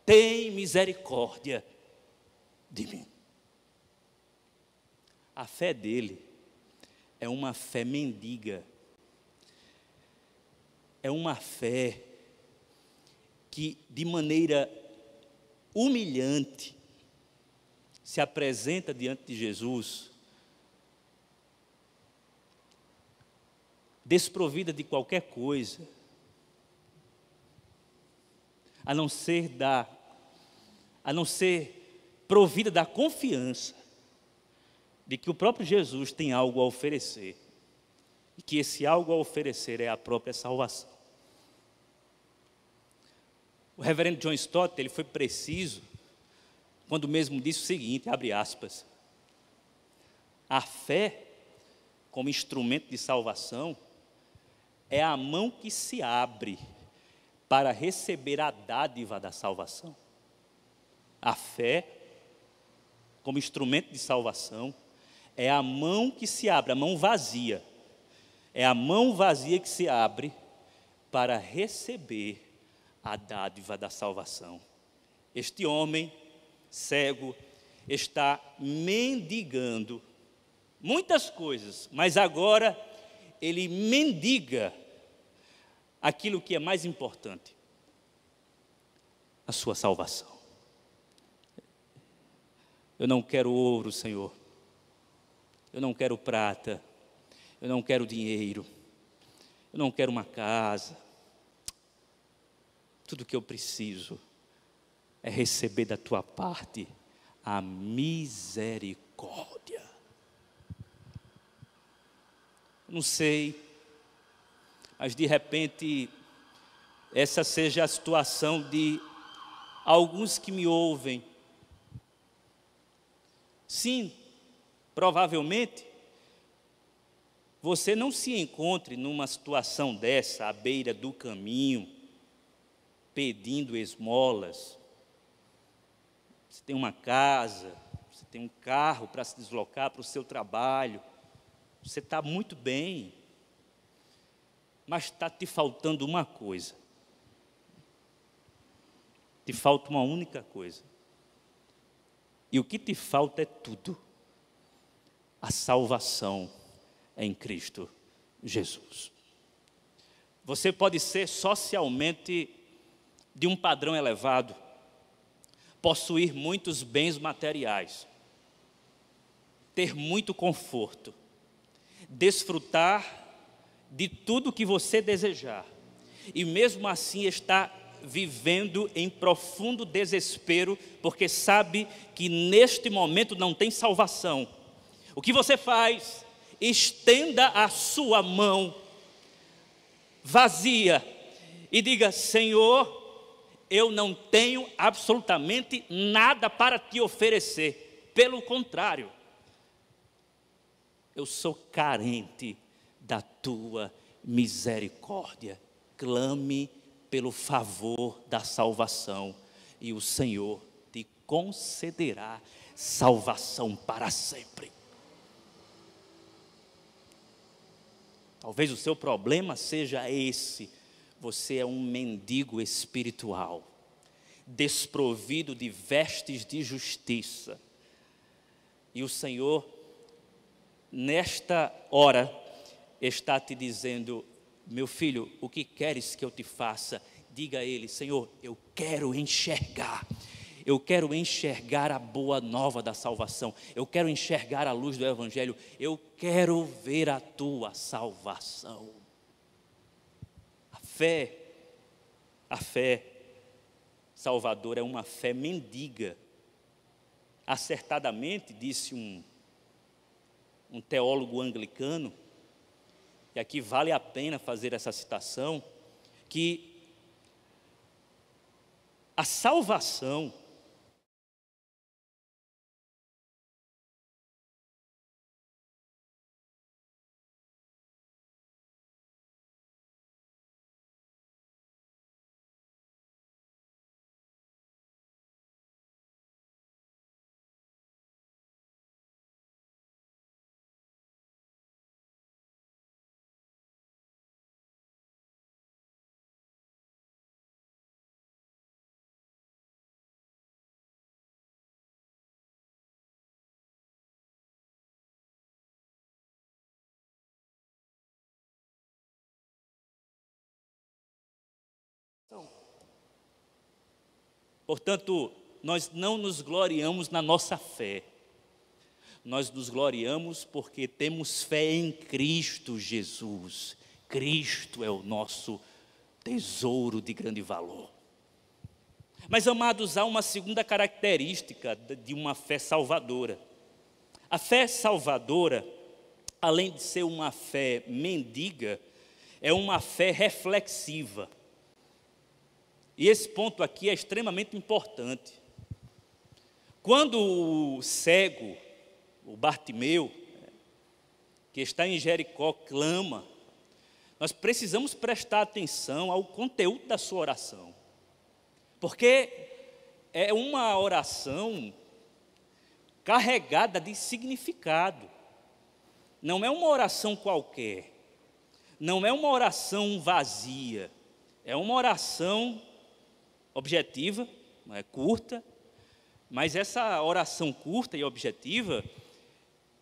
tem misericórdia de mim. A fé dele é uma fé mendiga, é uma fé que de maneira humilhante se apresenta diante de Jesus, desprovida de qualquer coisa, a não ser provida da confiança de que o próprio Jesus tem algo a oferecer, e que esse algo a oferecer é a própria salvação. O reverendo John Stott, ele foi preciso quando mesmo disse o seguinte, abre aspas: a fé como instrumento de salvação é a mão que se abre para receber a dádiva da salvação. A fé como instrumento de salvação é a mão que se abre, a mão vazia. É a mão vazia que se abre para receber a dádiva da salvação. Este homem cego está mendigando muitas coisas, mas agora ele mendiga aquilo que é mais importante, a sua salvação. Eu não quero ouro, Senhor. Eu não quero prata. Eu não quero dinheiro. Eu não quero uma casa. Tudo que eu preciso é receber da tua parte a misericórdia. Não sei, mas de repente essa seja a situação de alguns que me ouvem. Sim, provavelmente você não se encontre numa situação dessa à beira do caminho, pedindo esmolas. Você tem uma casa, você tem um carro para se deslocar para o seu trabalho, você está muito bem, mas está te faltando uma coisa. Te falta uma única coisa. E o que te falta é tudo. A salvação em Cristo Jesus. Você pode ser socialmente de um padrão elevado, possuir muitos bens materiais, ter muito conforto, desfrutar de tudo que você desejar, e mesmo assim estar vivendo em profundo desespero, porque sabe que neste momento não tem salvação. O que você faz? Estenda a sua mão vazia e diga: Senhor, eu não tenho absolutamente nada para te oferecer. Pelo contrário, eu sou carente da tua misericórdia. Clame pelo favor da salvação e o Senhor te concederá salvação para sempre. Talvez o seu problema seja esse: você é um mendigo espiritual, desprovido de vestes de justiça, e o Senhor, nesta hora, está te dizendo: meu filho, o que queres que eu te faça? Diga a Ele: Senhor, eu quero enxergar a boa nova da salvação, eu quero enxergar a luz do Evangelho, eu quero ver a tua salvação. A fé salvadora é uma fé mendiga. Acertadamente, disse um teólogo anglicano, e aqui vale a pena fazer essa citação, que a salvação Portanto, nós não nos gloriamos na nossa fé. Nós nos gloriamos porque temos fé em Cristo Jesus. Cristo é o nosso tesouro de grande valor. Mas, amados, há uma segunda característica de uma fé salvadora. A fé salvadora, além de ser uma fé mendiga, é uma fé reflexiva. E esse ponto aqui é extremamente importante. Quando o cego, o Bartimeu, que está em Jericó, clama, nós precisamos prestar atenção ao conteúdo da sua oração. Porque é uma oração carregada de significado. Não é uma oração qualquer. Não é uma oração vazia. É uma oração objetiva, curta. Mas essa oração curta e objetiva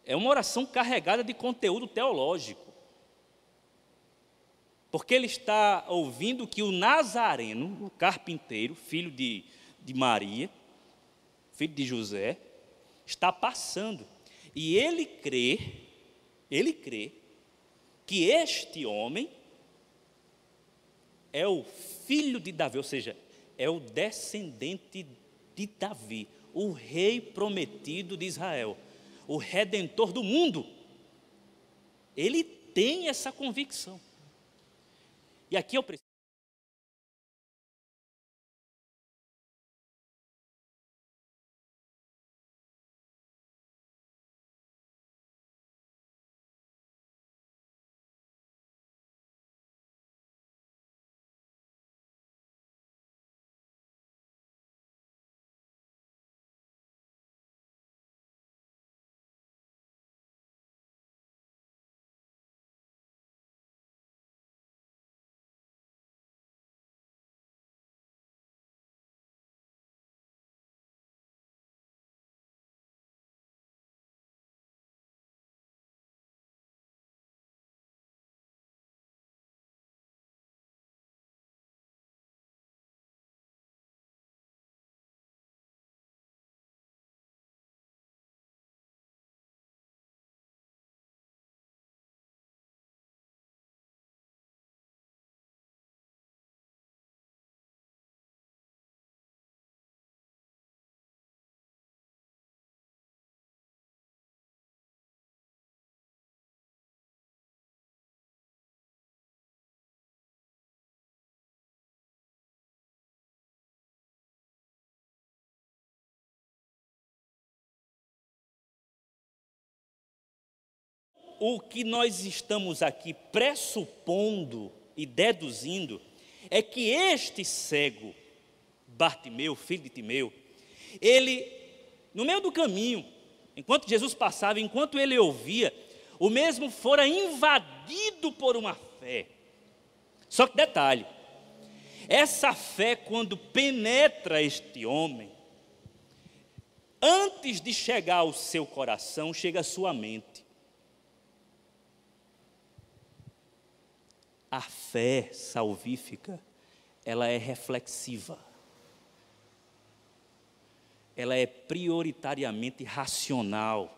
é uma oração carregada de conteúdo teológico. Porque ele está ouvindo que o Nazareno, o carpinteiro, filho de Maria, filho de José, está passando. E ele crê que este homem é o filho de Davi, ou seja, é o descendente de Davi, o rei prometido de Israel, o redentor do mundo. Ele tem essa convicção. E aqui eu preciso. O que nós estamos aqui pressupondo e deduzindo é que este cego, Bartimeu, filho de Timeu, ele, no meio do caminho, enquanto Jesus passava, enquanto ele ouvia, o mesmo fora invadido por uma fé. Só que detalhe, essa fé, quando penetra este homem, antes de chegar ao seu coração, chega à sua mente. A fé salvífica, ela é reflexiva. Ela é prioritariamente racional.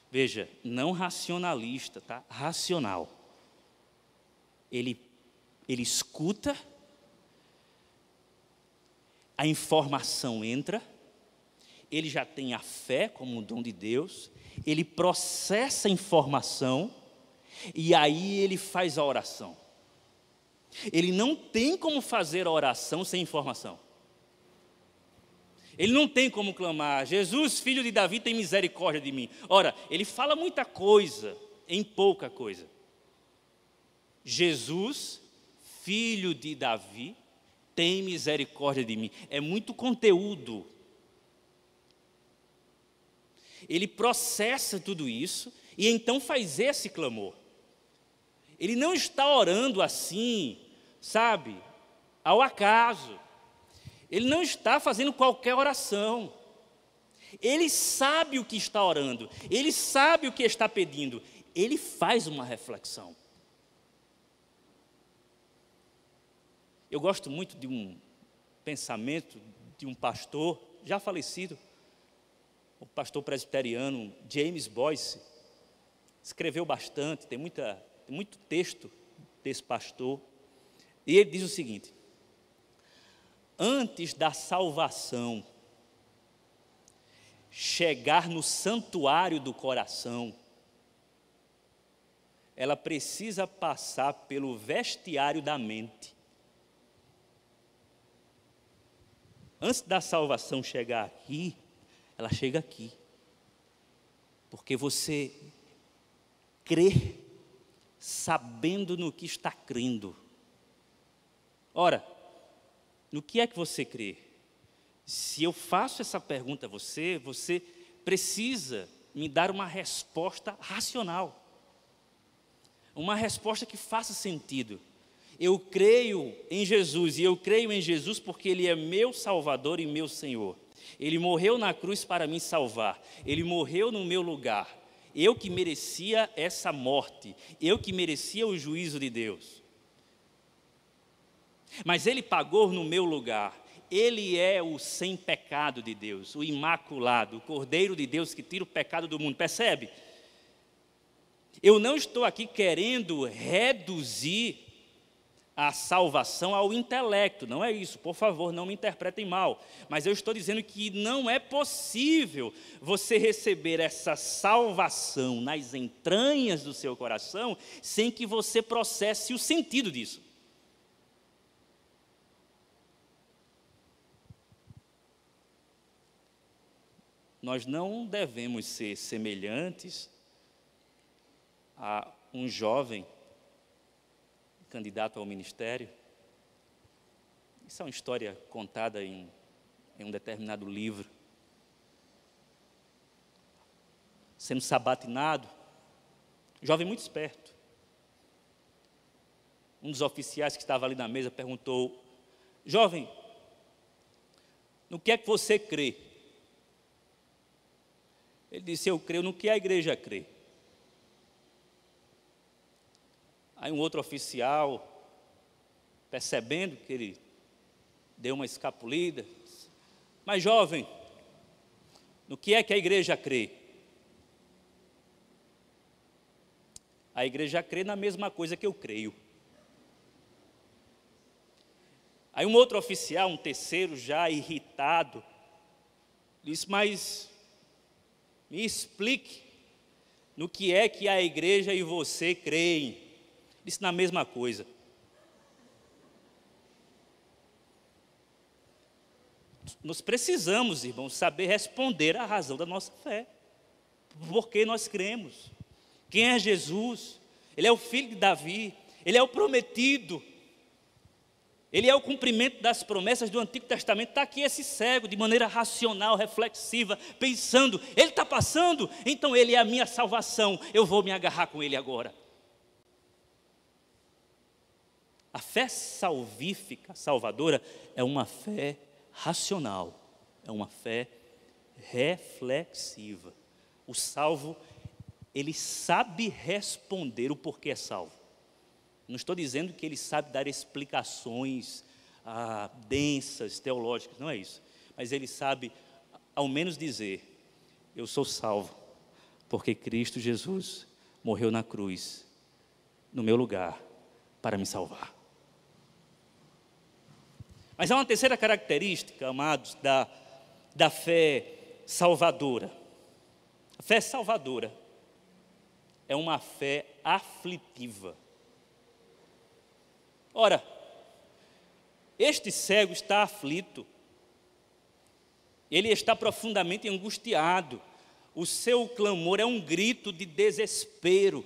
Veja, não racionalista, tá? Racional. Ele escuta, a informação entra, ele já tem a fé como um dom de Deus, ele processa a informação e aí ele faz a oração. Ele não tem como fazer a oração sem informação. Ele não tem como clamar, Jesus, filho de Davi, tem misericórdia de mim. Ora, ele fala muita coisa em pouca coisa. Jesus, filho de Davi, tem misericórdia de mim. É muito conteúdo. Ele processa tudo isso e então faz esse clamor. Ele não está orando assim, sabe, ao acaso. Ele não está fazendo qualquer oração. Ele sabe o que está orando. Ele sabe o que está pedindo. Ele faz uma reflexão. Eu gosto muito de um pensamento de um pastor já falecido, o pastor presbiteriano James Boyce. Escreveu bastante, tem muito texto desse pastor. E ele diz o seguinte: antes da salvação chegar no santuário do coração, ela precisa passar pelo vestiário da mente. Antes da salvação chegar aqui, ela chega aqui. Porque você crê sabendo no que está crendo. Ora, no que é que você crê? Se eu faço essa pergunta a você, você precisa me dar uma resposta racional. Uma resposta que faça sentido. Eu creio em Jesus, e eu creio em Jesus porque Ele é meu Salvador e meu Senhor. Ele morreu na cruz para me salvar. Ele morreu no meu lugar. Eu que merecia essa morte. Eu que merecia o juízo de Deus. Mas Ele pagou no meu lugar. Ele é o sem pecado de Deus, o imaculado, o Cordeiro de Deus que tira o pecado do mundo. Percebe? Eu não estou aqui querendo reduzir a salvação ao intelecto, não é isso, por favor, não me interpretem mal, mas eu estou dizendo que não é possível você receber essa salvação nas entranhas do seu coração sem que você processe o sentido disso. Nós não devemos ser semelhantes a um jovem candidato ao ministério. Isso é uma história contada em um determinado livro. Sendo sabatinado, jovem muito esperto. Um dos oficiais que estava ali na mesa perguntou: jovem, no que é que você crê? Ele disse: eu creio no que a igreja crê. Aí um outro oficial, percebendo que ele deu uma escapulida, disse: mas jovem, no que é que a igreja crê? A igreja crê na mesma coisa que eu creio. Aí um outro oficial, um terceiro, já irritado, disse: mas me explique no que é que a igreja e você creem. Disse: na mesma coisa. Nós precisamos, irmãos, saber responder à razão da nossa fé. Por que nós cremos? Quem é Jesus? Ele é o filho de Davi, Ele é o prometido, Ele é o cumprimento das promessas do Antigo Testamento. Está aqui esse cego, de maneira racional, reflexiva, pensando: ele está passando, então Ele é a minha salvação, eu vou me agarrar com Ele agora. A fé salvífica, salvadora, é uma fé racional, é uma fé reflexiva. O salvo, ele sabe responder o porquê é salvo. Não estou dizendo que ele sabe dar explicações densas, teológicas, não é isso. Mas ele sabe, ao menos, dizer: eu sou salvo, porque Cristo Jesus morreu na cruz, no meu lugar, para me salvar. Mas há uma terceira característica, amados, da fé salvadora. A fé salvadora é uma fé aflitiva. Ora, este cego está aflito, ele está profundamente angustiado, o seu clamor é um grito de desespero.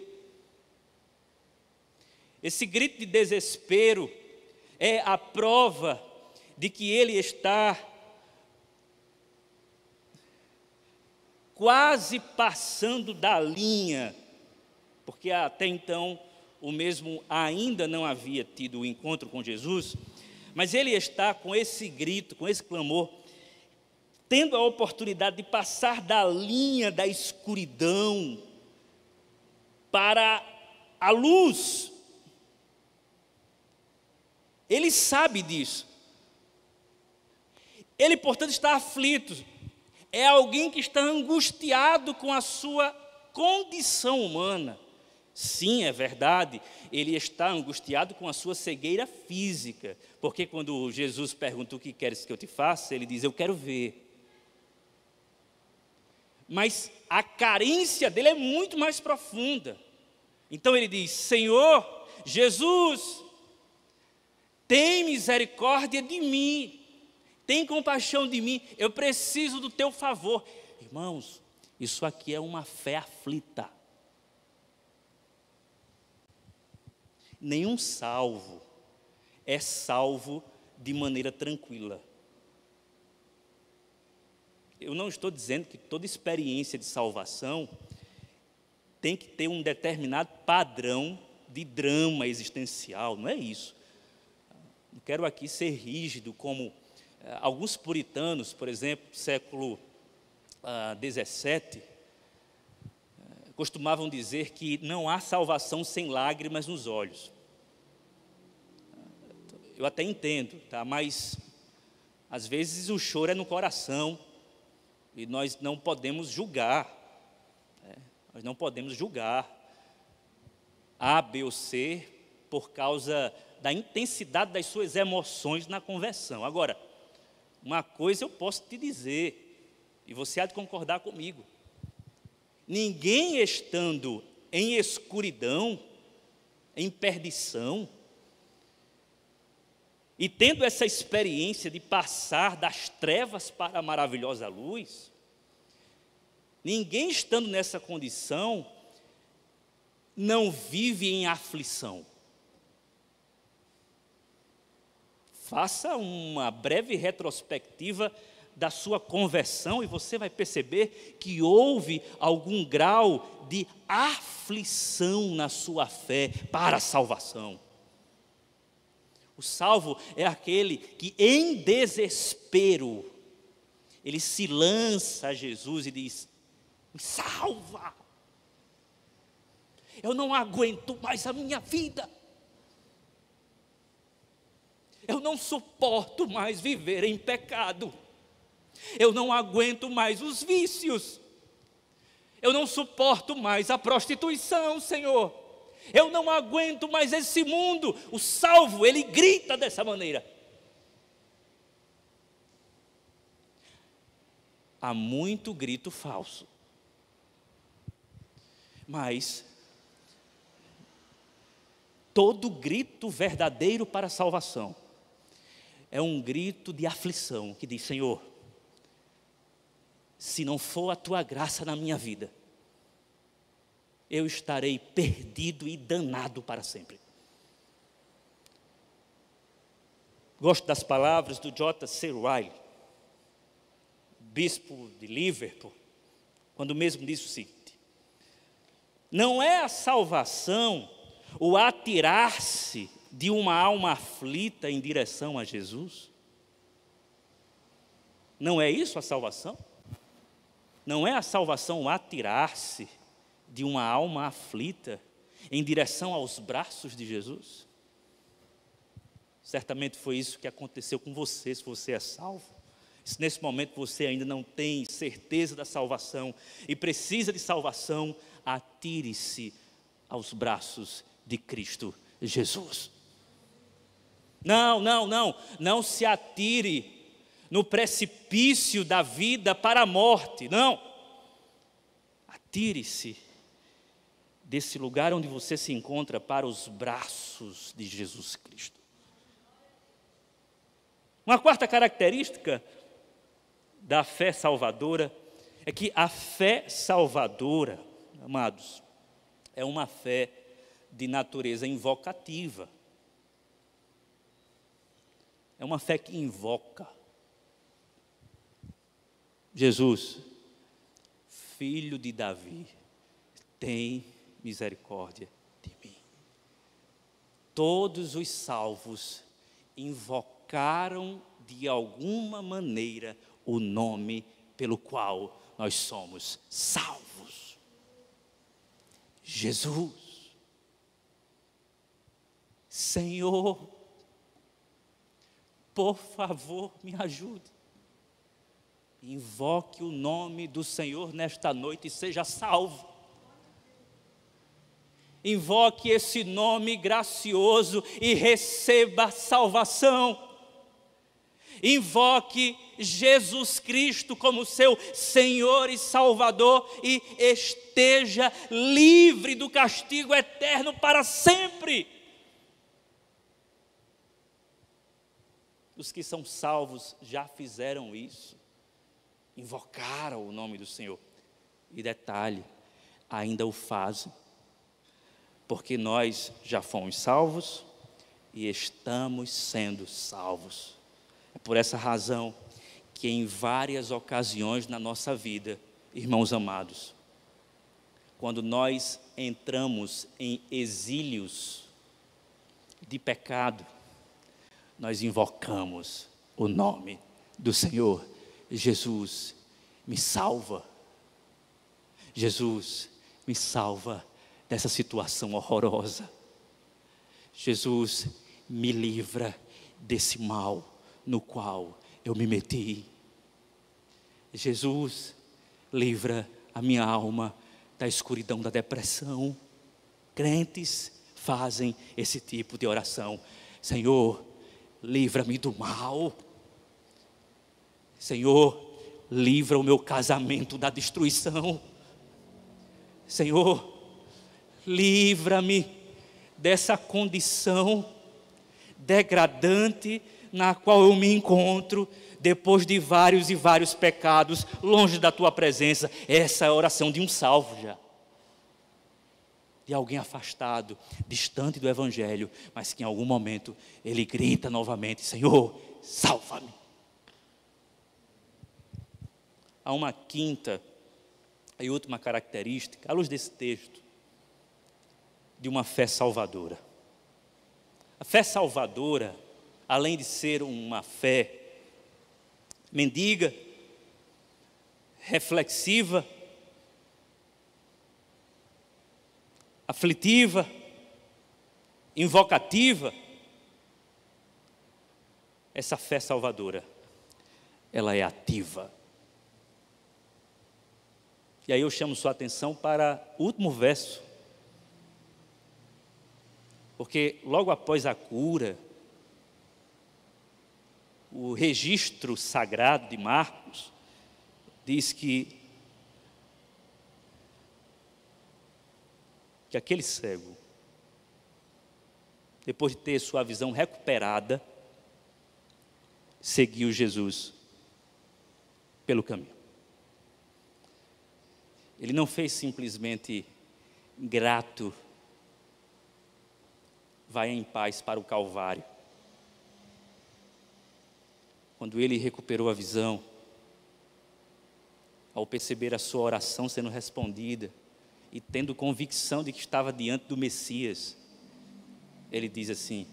Esse grito de desespero é a prova de que ele está quase passando da linha, porque até então o mesmo ainda não havia tido o encontro com Jesus, mas ele está com esse grito, com esse clamor, tendo a oportunidade de passar da linha da escuridão para a luz. Ele sabe disso. Ele, portanto, está aflito. É alguém que está angustiado com a sua condição humana. Sim, é verdade, ele está angustiado com a sua cegueira física. Porque quando Jesus pergunta: o que queres que eu te faça? Ele diz: eu quero ver. Mas a carência dele é muito mais profunda. Então ele diz: Senhor, Jesus, tem misericórdia de mim, tem compaixão de mim, eu preciso do teu favor. Irmãos, isso aqui é uma fé aflita. Nenhum salvo é salvo de maneira tranquila. Eu não estou dizendo que toda experiência de salvação tem que ter um determinado padrão de drama existencial, não é isso. Não quero aqui ser rígido como alguns puritanos, por exemplo, século XVII, costumavam dizer que não há salvação sem lágrimas nos olhos. Eu até entendo, tá? Mas às vezes o choro é no coração e nós não podemos julgar. Nós não podemos julgar A, B ou C por causa da intensidade das suas emoções na conversão. Agora, uma coisa eu posso te dizer, e você há de concordar comigo: ninguém estando em escuridão, em perdição, e tendo essa experiência de passar das trevas para a maravilhosa luz, ninguém estando nessa condição não vive em aflição. Faça uma breve retrospectiva da sua conversão e você vai perceber que houve algum grau de aflição na sua fé para a salvação. O salvo é aquele que, em desespero, ele se lança a Jesus e diz: me salva, eu não aguento mais a minha vida, eu não suporto mais viver em pecado, eu não aguento mais os vícios, eu não suporto mais a prostituição, Senhor, eu não aguento mais esse mundo. O salvo, ele grita dessa maneira. Há muito grito falso, mas todo grito verdadeiro para a salvação é um grito de aflição que diz: Senhor, se não for a tua graça na minha vida, eu estarei perdido e danado para sempre. Gosto das palavras do J.C. Ryle, bispo de Liverpool, quando mesmo disse o seguinte: não é a salvação o atirar-se de uma alma aflita em direção a Jesus? Não é isso a salvação? Não é a salvação o atirar-se de uma alma aflita em direção aos braços de Jesus? Certamente foi isso que aconteceu com você, se você é salvo. Se nesse momento você ainda não tem certeza da salvação e precisa de salvação, atire-se aos braços de Cristo Jesus. Não se atire no precipício da vida para a morte, não. Atire-se desse lugar onde você se encontra para os braços de Jesus Cristo. Uma quarta característica da fé salvadora é que a fé salvadora, amados, é uma fé de natureza invocativa. É uma fé que invoca. Jesus, filho de Davi, tem misericórdia de mim. Todos os salvos invocaram de alguma maneira o nome pelo qual nós somos salvos: Jesus. Senhor, por favor, me ajude. Invoque o nome do Senhor nesta noite e seja salvo. Invoque esse nome gracioso e receba salvação. Invoque Jesus Cristo como seu Senhor e Salvador e esteja livre do castigo eterno para sempre. Os que são salvos já fizeram isso. Invocaram o nome do Senhor. E detalhe, ainda o fazem. Porque nós já fomos salvos e estamos sendo salvos. É por essa razão que em várias ocasiões na nossa vida, irmãos amados, quando nós entramos em exílios de pecado, nós invocamos o nome do Senhor. Jesus, me salva. Jesus, me salva dessa situação horrorosa. Jesus, me livra desse mal no qual eu me meti. Jesus, livra a minha alma da escuridão da depressão. Crentes fazem esse tipo de oração. Senhor, livra-me do mal. Senhor, livra o meu casamento da destruição. Senhor, livra-me dessa condição degradante na qual eu me encontro depois de vários e vários pecados, longe da tua presença. Essa é a oração de um salvo já. De alguém afastado, distante do Evangelho, mas que em algum momento ele grita novamente: Senhor, salva-me. Há uma quinta e última característica, à luz desse texto, de uma fé salvadora. A fé salvadora, além de ser uma fé mendiga, reflexiva, aflitiva, invocativa, essa fé salvadora, ela é ativa. E aí eu chamo sua atenção para o último verso, porque logo após a cura, o registro sagrado de Marcos diz que aquele cego, depois de ter sua visão recuperada, seguiu Jesus pelo caminho. Ele não fez simplesmente grato, vai em paz para o Calvário. Quando ele recuperou a visão, ao perceber a sua oração sendo respondida e tendo convicção de que estava diante do Messias, ele diz assim: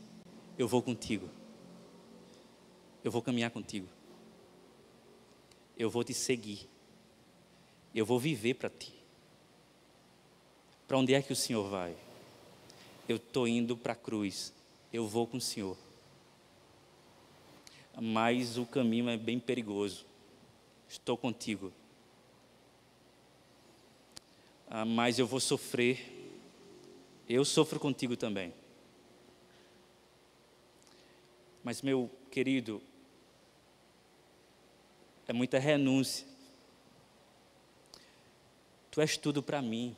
eu vou contigo, eu vou caminhar contigo, eu vou te seguir, eu vou viver para ti. Para onde é que o Senhor vai? Eu estou indo para a cruz, eu vou com o Senhor. Mas o caminho é bem perigoso, estou contigo. Mas eu vou sofrer, eu sofro contigo também. Mas, meu querido, é muita renúncia. Tu és tudo para mim.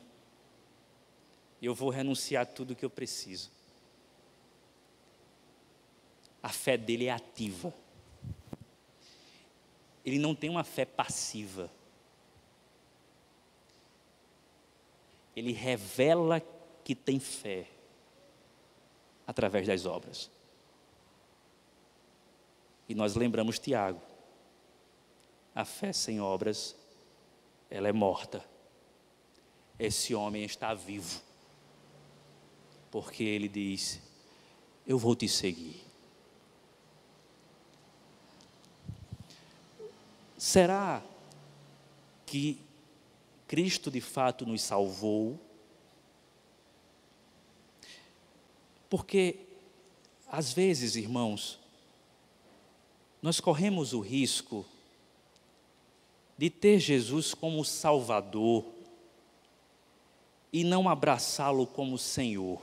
Eu vou renunciar a tudo que eu preciso. A fé dele é ativa. Ele não tem uma fé passiva. Ele revela que tem fé através das obras. E nós lembramos Tiago: a fé sem obras, ela é morta. Esse homem está vivo, porque ele diz: eu vou te seguir. Será que Cristo de fato nos salvou? Porque, às vezes, irmãos, nós corremos o risco de ter Jesus como Salvador e não abraçá-lo como Senhor.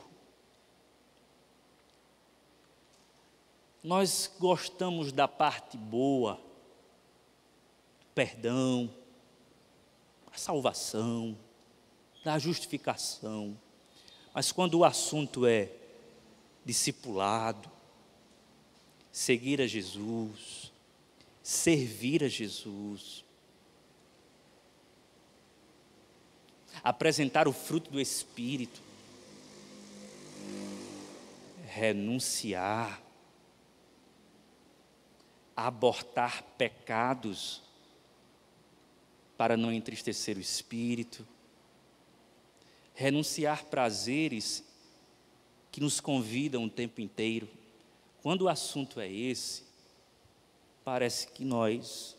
Nós gostamos da parte boa, do perdão, da salvação, da justificação, mas quando o assunto é discipulado, seguir a Jesus, servir a Jesus, apresentar o fruto do Espírito, renunciar, abortar pecados para não entristecer o Espírito, renunciar prazeres que nos convidam o tempo inteiro. Quando o assunto é esse, parece que nós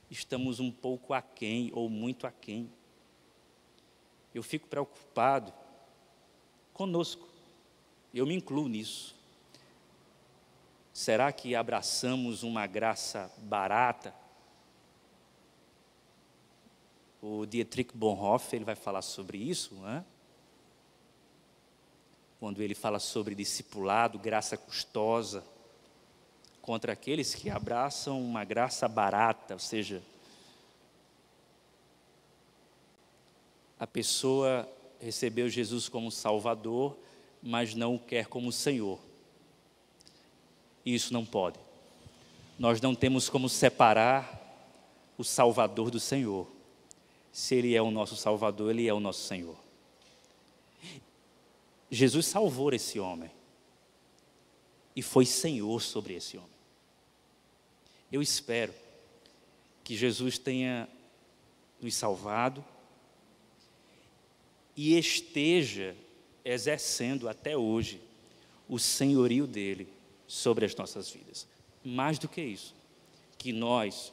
estamos um pouco aquém ou muito aquém. Eu fico preocupado conosco, eu me incluo nisso. Será que abraçamos uma graça barata? O Dietrich Bonhoeffer, ele vai falar sobre isso, não é? Quando ele fala sobre discipulado, graça custosa, contra aqueles que abraçam uma graça barata, ou seja, a pessoa recebeu Jesus como Salvador, mas não o quer como Senhor. Isso não pode. Nós não temos como separar o Salvador do Senhor. Se Ele é o nosso Salvador, Ele é o nosso Senhor. Jesus salvou esse homem e foi Senhor sobre esse homem. Eu espero que Jesus tenha nos salvado e esteja exercendo até hoje o senhorio dele sobre as nossas vidas. Mais do que isso, que nós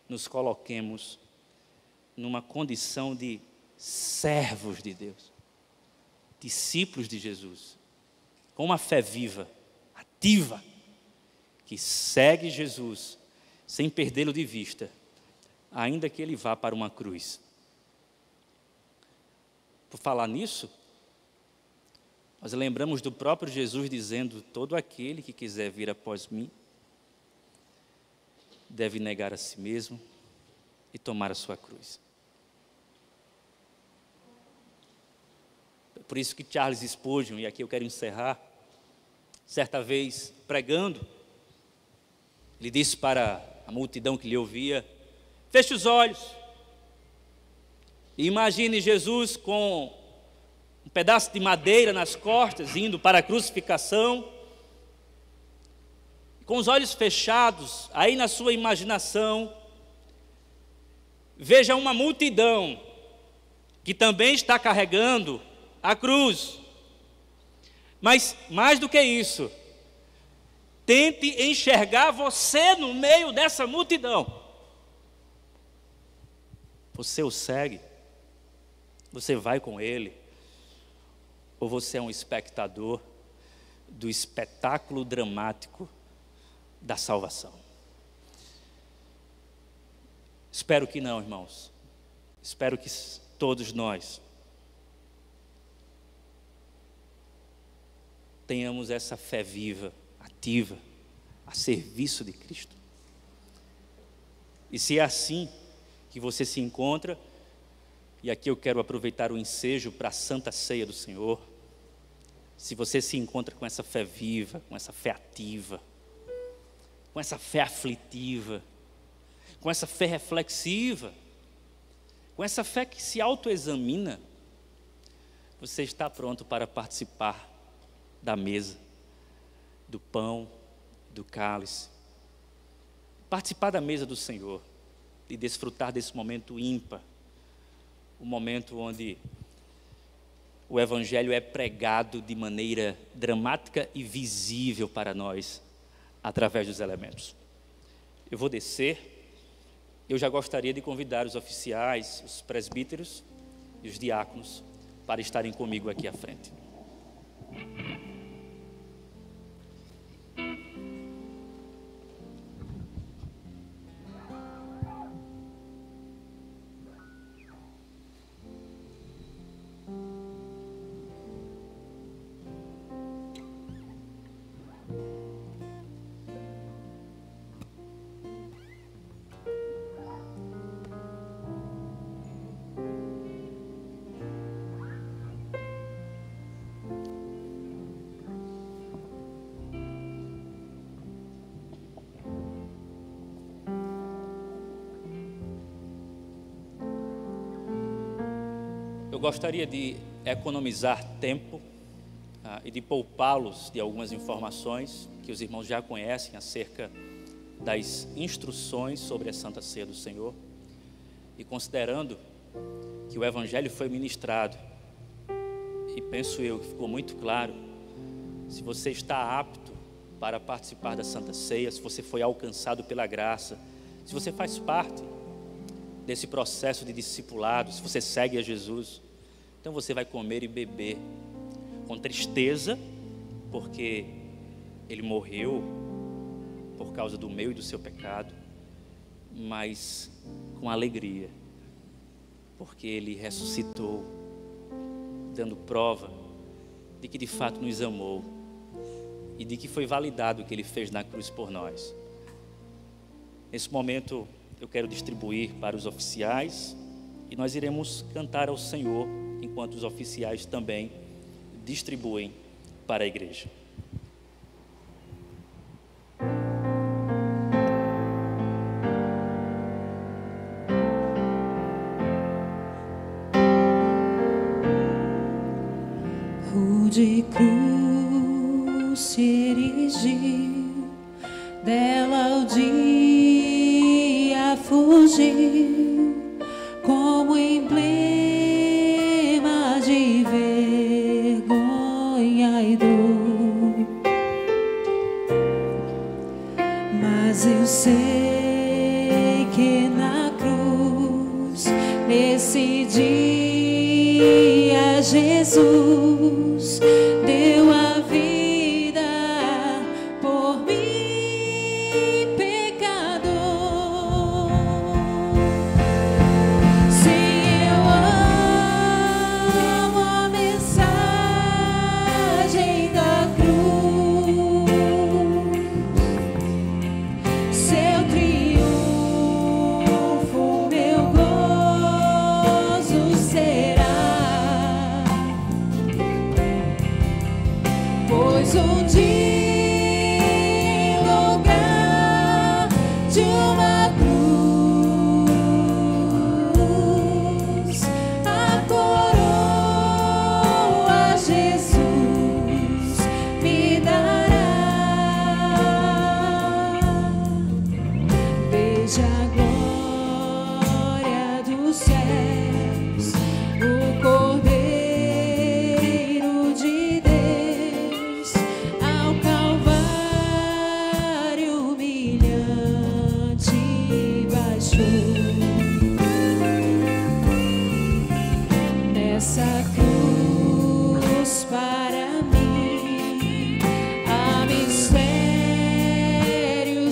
nos coloquemos numa condição de servos de Deus, discípulos de Jesus, com uma fé viva, ativa, que segue Jesus sem perdê-lo de vista, ainda que ele vá para uma cruz. Por falar nisso, nós lembramos do próprio Jesus dizendo: todo aquele que quiser vir após mim, deve negar a si mesmo e tomar a sua cruz. Por isso que Charles Spurgeon, e aqui eu quero encerrar, certa vez pregando, ele disse para a multidão que lhe ouvia: feche os olhos e imagine Jesus com um pedaço de madeira nas costas, indo para a crucificação, com os olhos fechados, aí na sua imaginação, veja uma multidão que também está carregando a cruz. Mas mais do que isso, tente enxergar você no meio dessa multidão. Você o segue? Você vai com ele? Ou você é um espectador do espetáculo dramático da salvação? Espero que não, irmãos. Espero que todos nós tenhamos essa fé viva, ativa, a serviço de Cristo. E se é assim que você se encontra, e aqui eu quero aproveitar o ensejo para a Santa Ceia do Senhor, se você se encontra com essa fé viva, com essa fé ativa, com essa fé aflitiva, com essa fé reflexiva, com essa fé que se autoexamina, você está pronto para participar da mesa, do pão, do cálice, participar da mesa do Senhor e desfrutar desse momento ímpar, o momento onde o Evangelho é pregado de maneira dramática e visível para nós, através dos elementos. Eu vou descer, eu já gostaria de convidar os oficiais, os presbíteros e os diáconos para estarem comigo aqui à frente. gostaria de economizar tempo e de poupá-los de algumas informações que os irmãos já conhecem acerca das instruções sobre a Santa Ceia do Senhor. E considerando que o Evangelho foi ministrado, e penso eu que ficou muito claro, se você está apto para participar da Santa Ceia, se você foi alcançado pela graça, se você faz parte desse processo de discipulado, se você segue a Jesus, então você vai comer e beber com tristeza, porque Ele morreu por causa do meu e do seu pecado, mas com alegria, porque Ele ressuscitou, dando prova de que de fato nos amou e de que foi validado o que Ele fez na cruz por nós. Nesse momento eu quero distribuir para os oficiais e nós iremos cantar ao Senhor enquanto os oficiais também distribuem para a igreja. De cruz se erigiu, dela o dia fugiu, como emblema de vergonha e dor. Mas eu sei que na cruz, nesse dia, Jesus deu a vida por mim, pecador. Sim, eu amo a mensagem da cruz, seu triunfo, meu gozo será. Pois um dia em lugar de uma cruz, a coroa Jesus me dará. Veja a glória dos céus, o Cordeiro de Deus, ao Calvário humilhante baixou. Nessa cruz para mim há mistério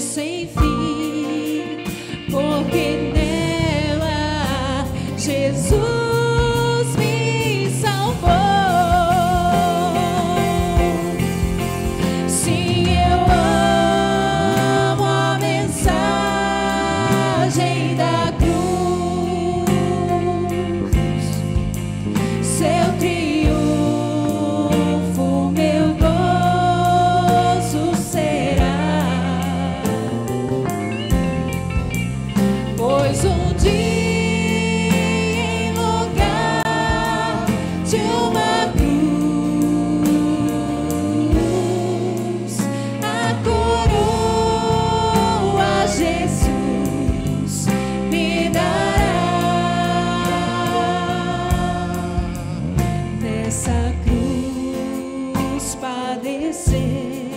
sem fim, porque nela Jesus me salvou. Sim, eu amo a mensagem da cruz, seu triunfo, meu gozo será. Pois um dia em lugar de uma cruz, a coroa Jesus me dará. Nessa cruz padecer,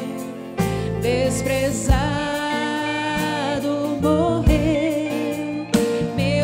desprezado morreu, meu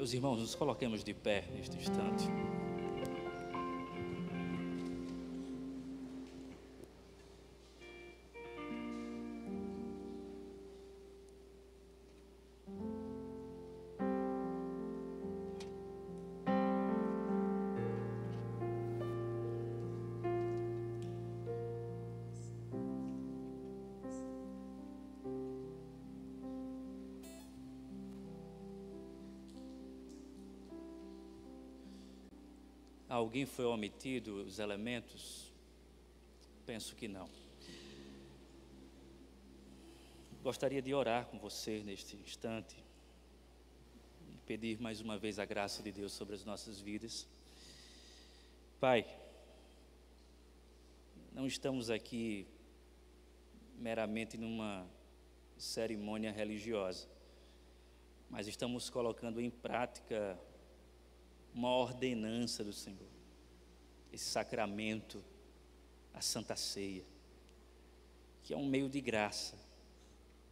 Meus irmãos, nos coloquemos de pé neste instante. Alguém foi omitido os elementos? Penso que não. Gostaria de orar com você neste instante, e pedir mais uma vez a graça de Deus sobre as nossas vidas. Pai, não estamos aqui meramente numa cerimônia religiosa, mas estamos colocando em prática uma ordenança do Senhor, esse sacramento, a Santa Ceia, que é um meio de graça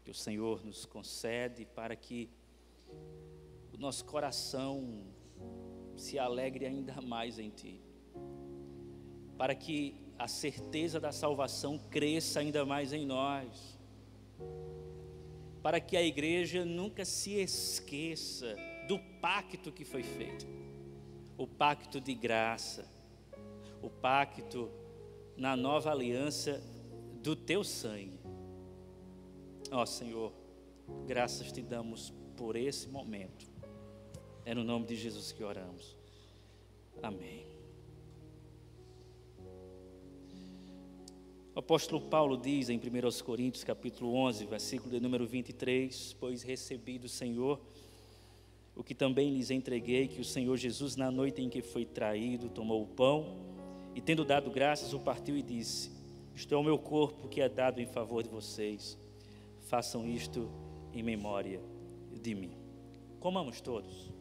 que o Senhor nos concede para que o nosso coração se alegre ainda mais em Ti, para que a certeza da salvação cresça ainda mais em nós, para que a igreja nunca se esqueça do pacto que foi feito. O pacto de graça, o pacto na nova aliança do Teu sangue. Ó Senhor, graças Te damos por esse momento. É no nome de Jesus que oramos. Amém. O apóstolo Paulo diz em 1 Coríntios capítulo 11, versículo de número 23, pois recebi do Senhor o que também lhes entreguei, que o Senhor Jesus, na noite em que foi traído, tomou o pão e, tendo dado graças, o partiu e disse: isto é o meu corpo que é dado em favor de vocês. Façam isto em memória de mim. Comamos todos.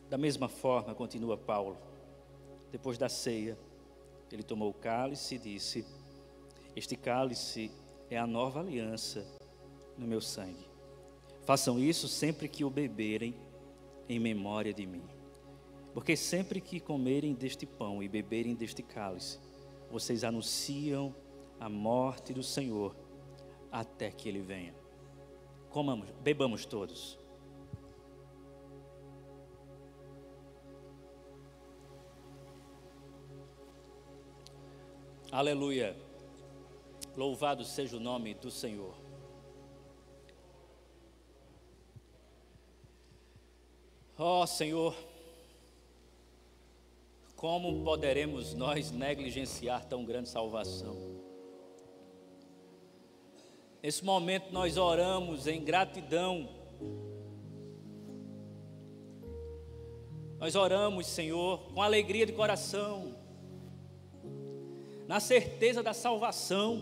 Da mesma forma, continua Paulo, depois da ceia, ele tomou o cálice e disse: este cálice é a nova aliança no meu sangue. Façam isso sempre que o beberem em memória de mim. Porque sempre que comerem deste pão e beberem deste cálice, vocês anunciam a morte do Senhor até que Ele venha. Comamos, bebamos todos. Aleluia, louvado seja o nome do Senhor. Ó Senhor, como poderemos nós negligenciar tão grande salvação? Nesse momento nós oramos em gratidão. Nós oramos, Senhor, com alegria de coração, na certeza da salvação,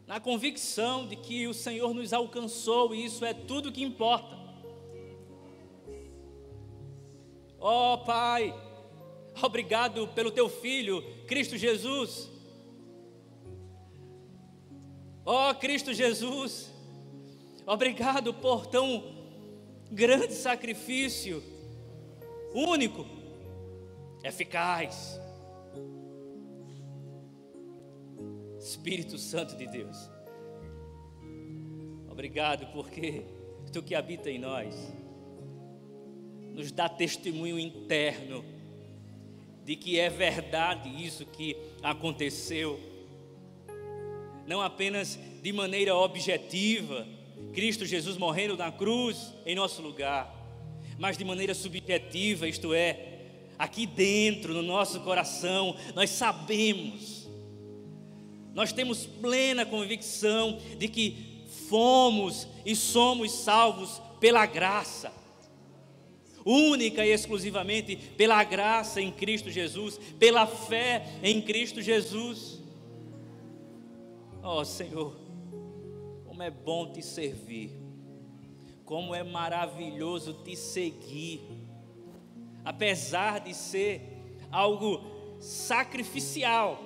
na convicção de que o Senhor nos alcançou e isso é tudo que importa. Ó Pai, obrigado pelo Teu Filho, Cristo Jesus. Ó Cristo Jesus, obrigado por tão grande sacrifício, único, eficaz. Espírito Santo de Deus, obrigado porque Tu que habita em nós, nos dá testemunho interno de que é verdade isso que aconteceu, não apenas de maneira objetiva, Cristo Jesus morrendo na cruz em nosso lugar, mas de maneira subjetiva, isto é, aqui dentro, no nosso coração, nós Nós temos plena convicção de que fomos e somos salvos pela graça, única e exclusivamente pela graça em Cristo Jesus, pela fé em Cristo Jesus. Oh Senhor, como é bom te servir, como é maravilhoso te seguir, apesar de ser algo sacrificial,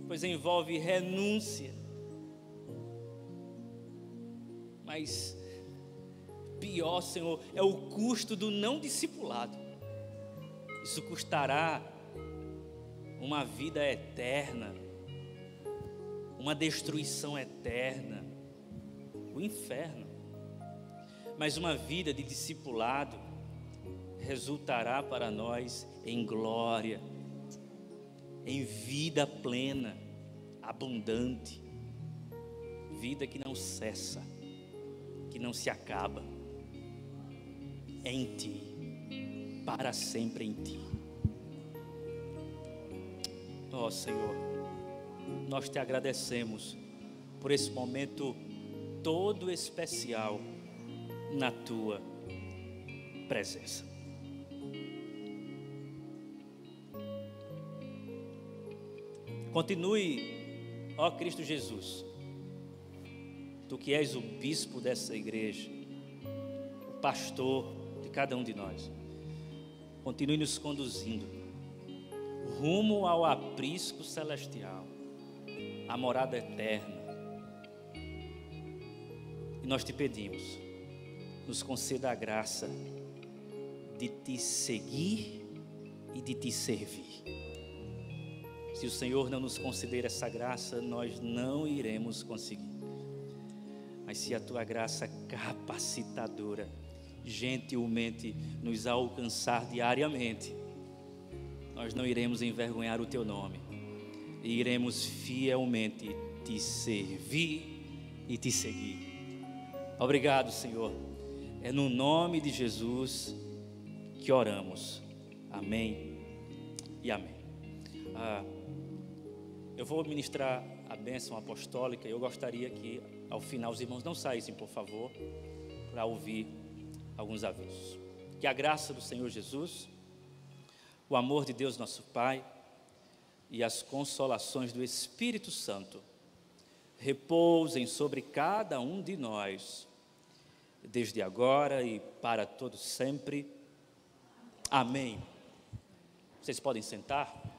pois envolve renúncia, mas pior, Senhor, é o custo do não discipulado. Isso custará uma vida eterna, uma destruição eterna, o inferno. Mas uma vida de discipulado resultará para nós em glória, em vida plena, abundante, vida que não cessa, que não se acaba, em Ti, para sempre em Ti. Ó Senhor, nós te agradecemos por esse momento todo especial na Tua presença. Continue, ó Cristo Jesus, Tu que és o bispo dessa igreja, o pastor de cada um de nós, continue nos conduzindo rumo ao aprisco celestial, à morada eterna. E nós te pedimos, nos conceda a graça de te seguir e de te servir. Se o Senhor não nos conceder essa graça, nós não iremos conseguir. Mas se a tua graça capacitadora gentilmente nos alcançar diariamente, nós não iremos envergonhar o teu nome e iremos fielmente te servir e te seguir. Obrigado, Senhor. É no nome de Jesus que oramos. Amém e amém. Eu vou ministrar a bênção apostólica. Eu gostaria que ao final os irmãos não saíssem, por favor, para ouvir alguns avisos. Que a graça do Senhor Jesus, o amor de Deus nosso Pai e as consolações do Espírito Santo repousem sobre cada um de nós, desde agora e para todo sempre. Amém. Vocês podem sentar.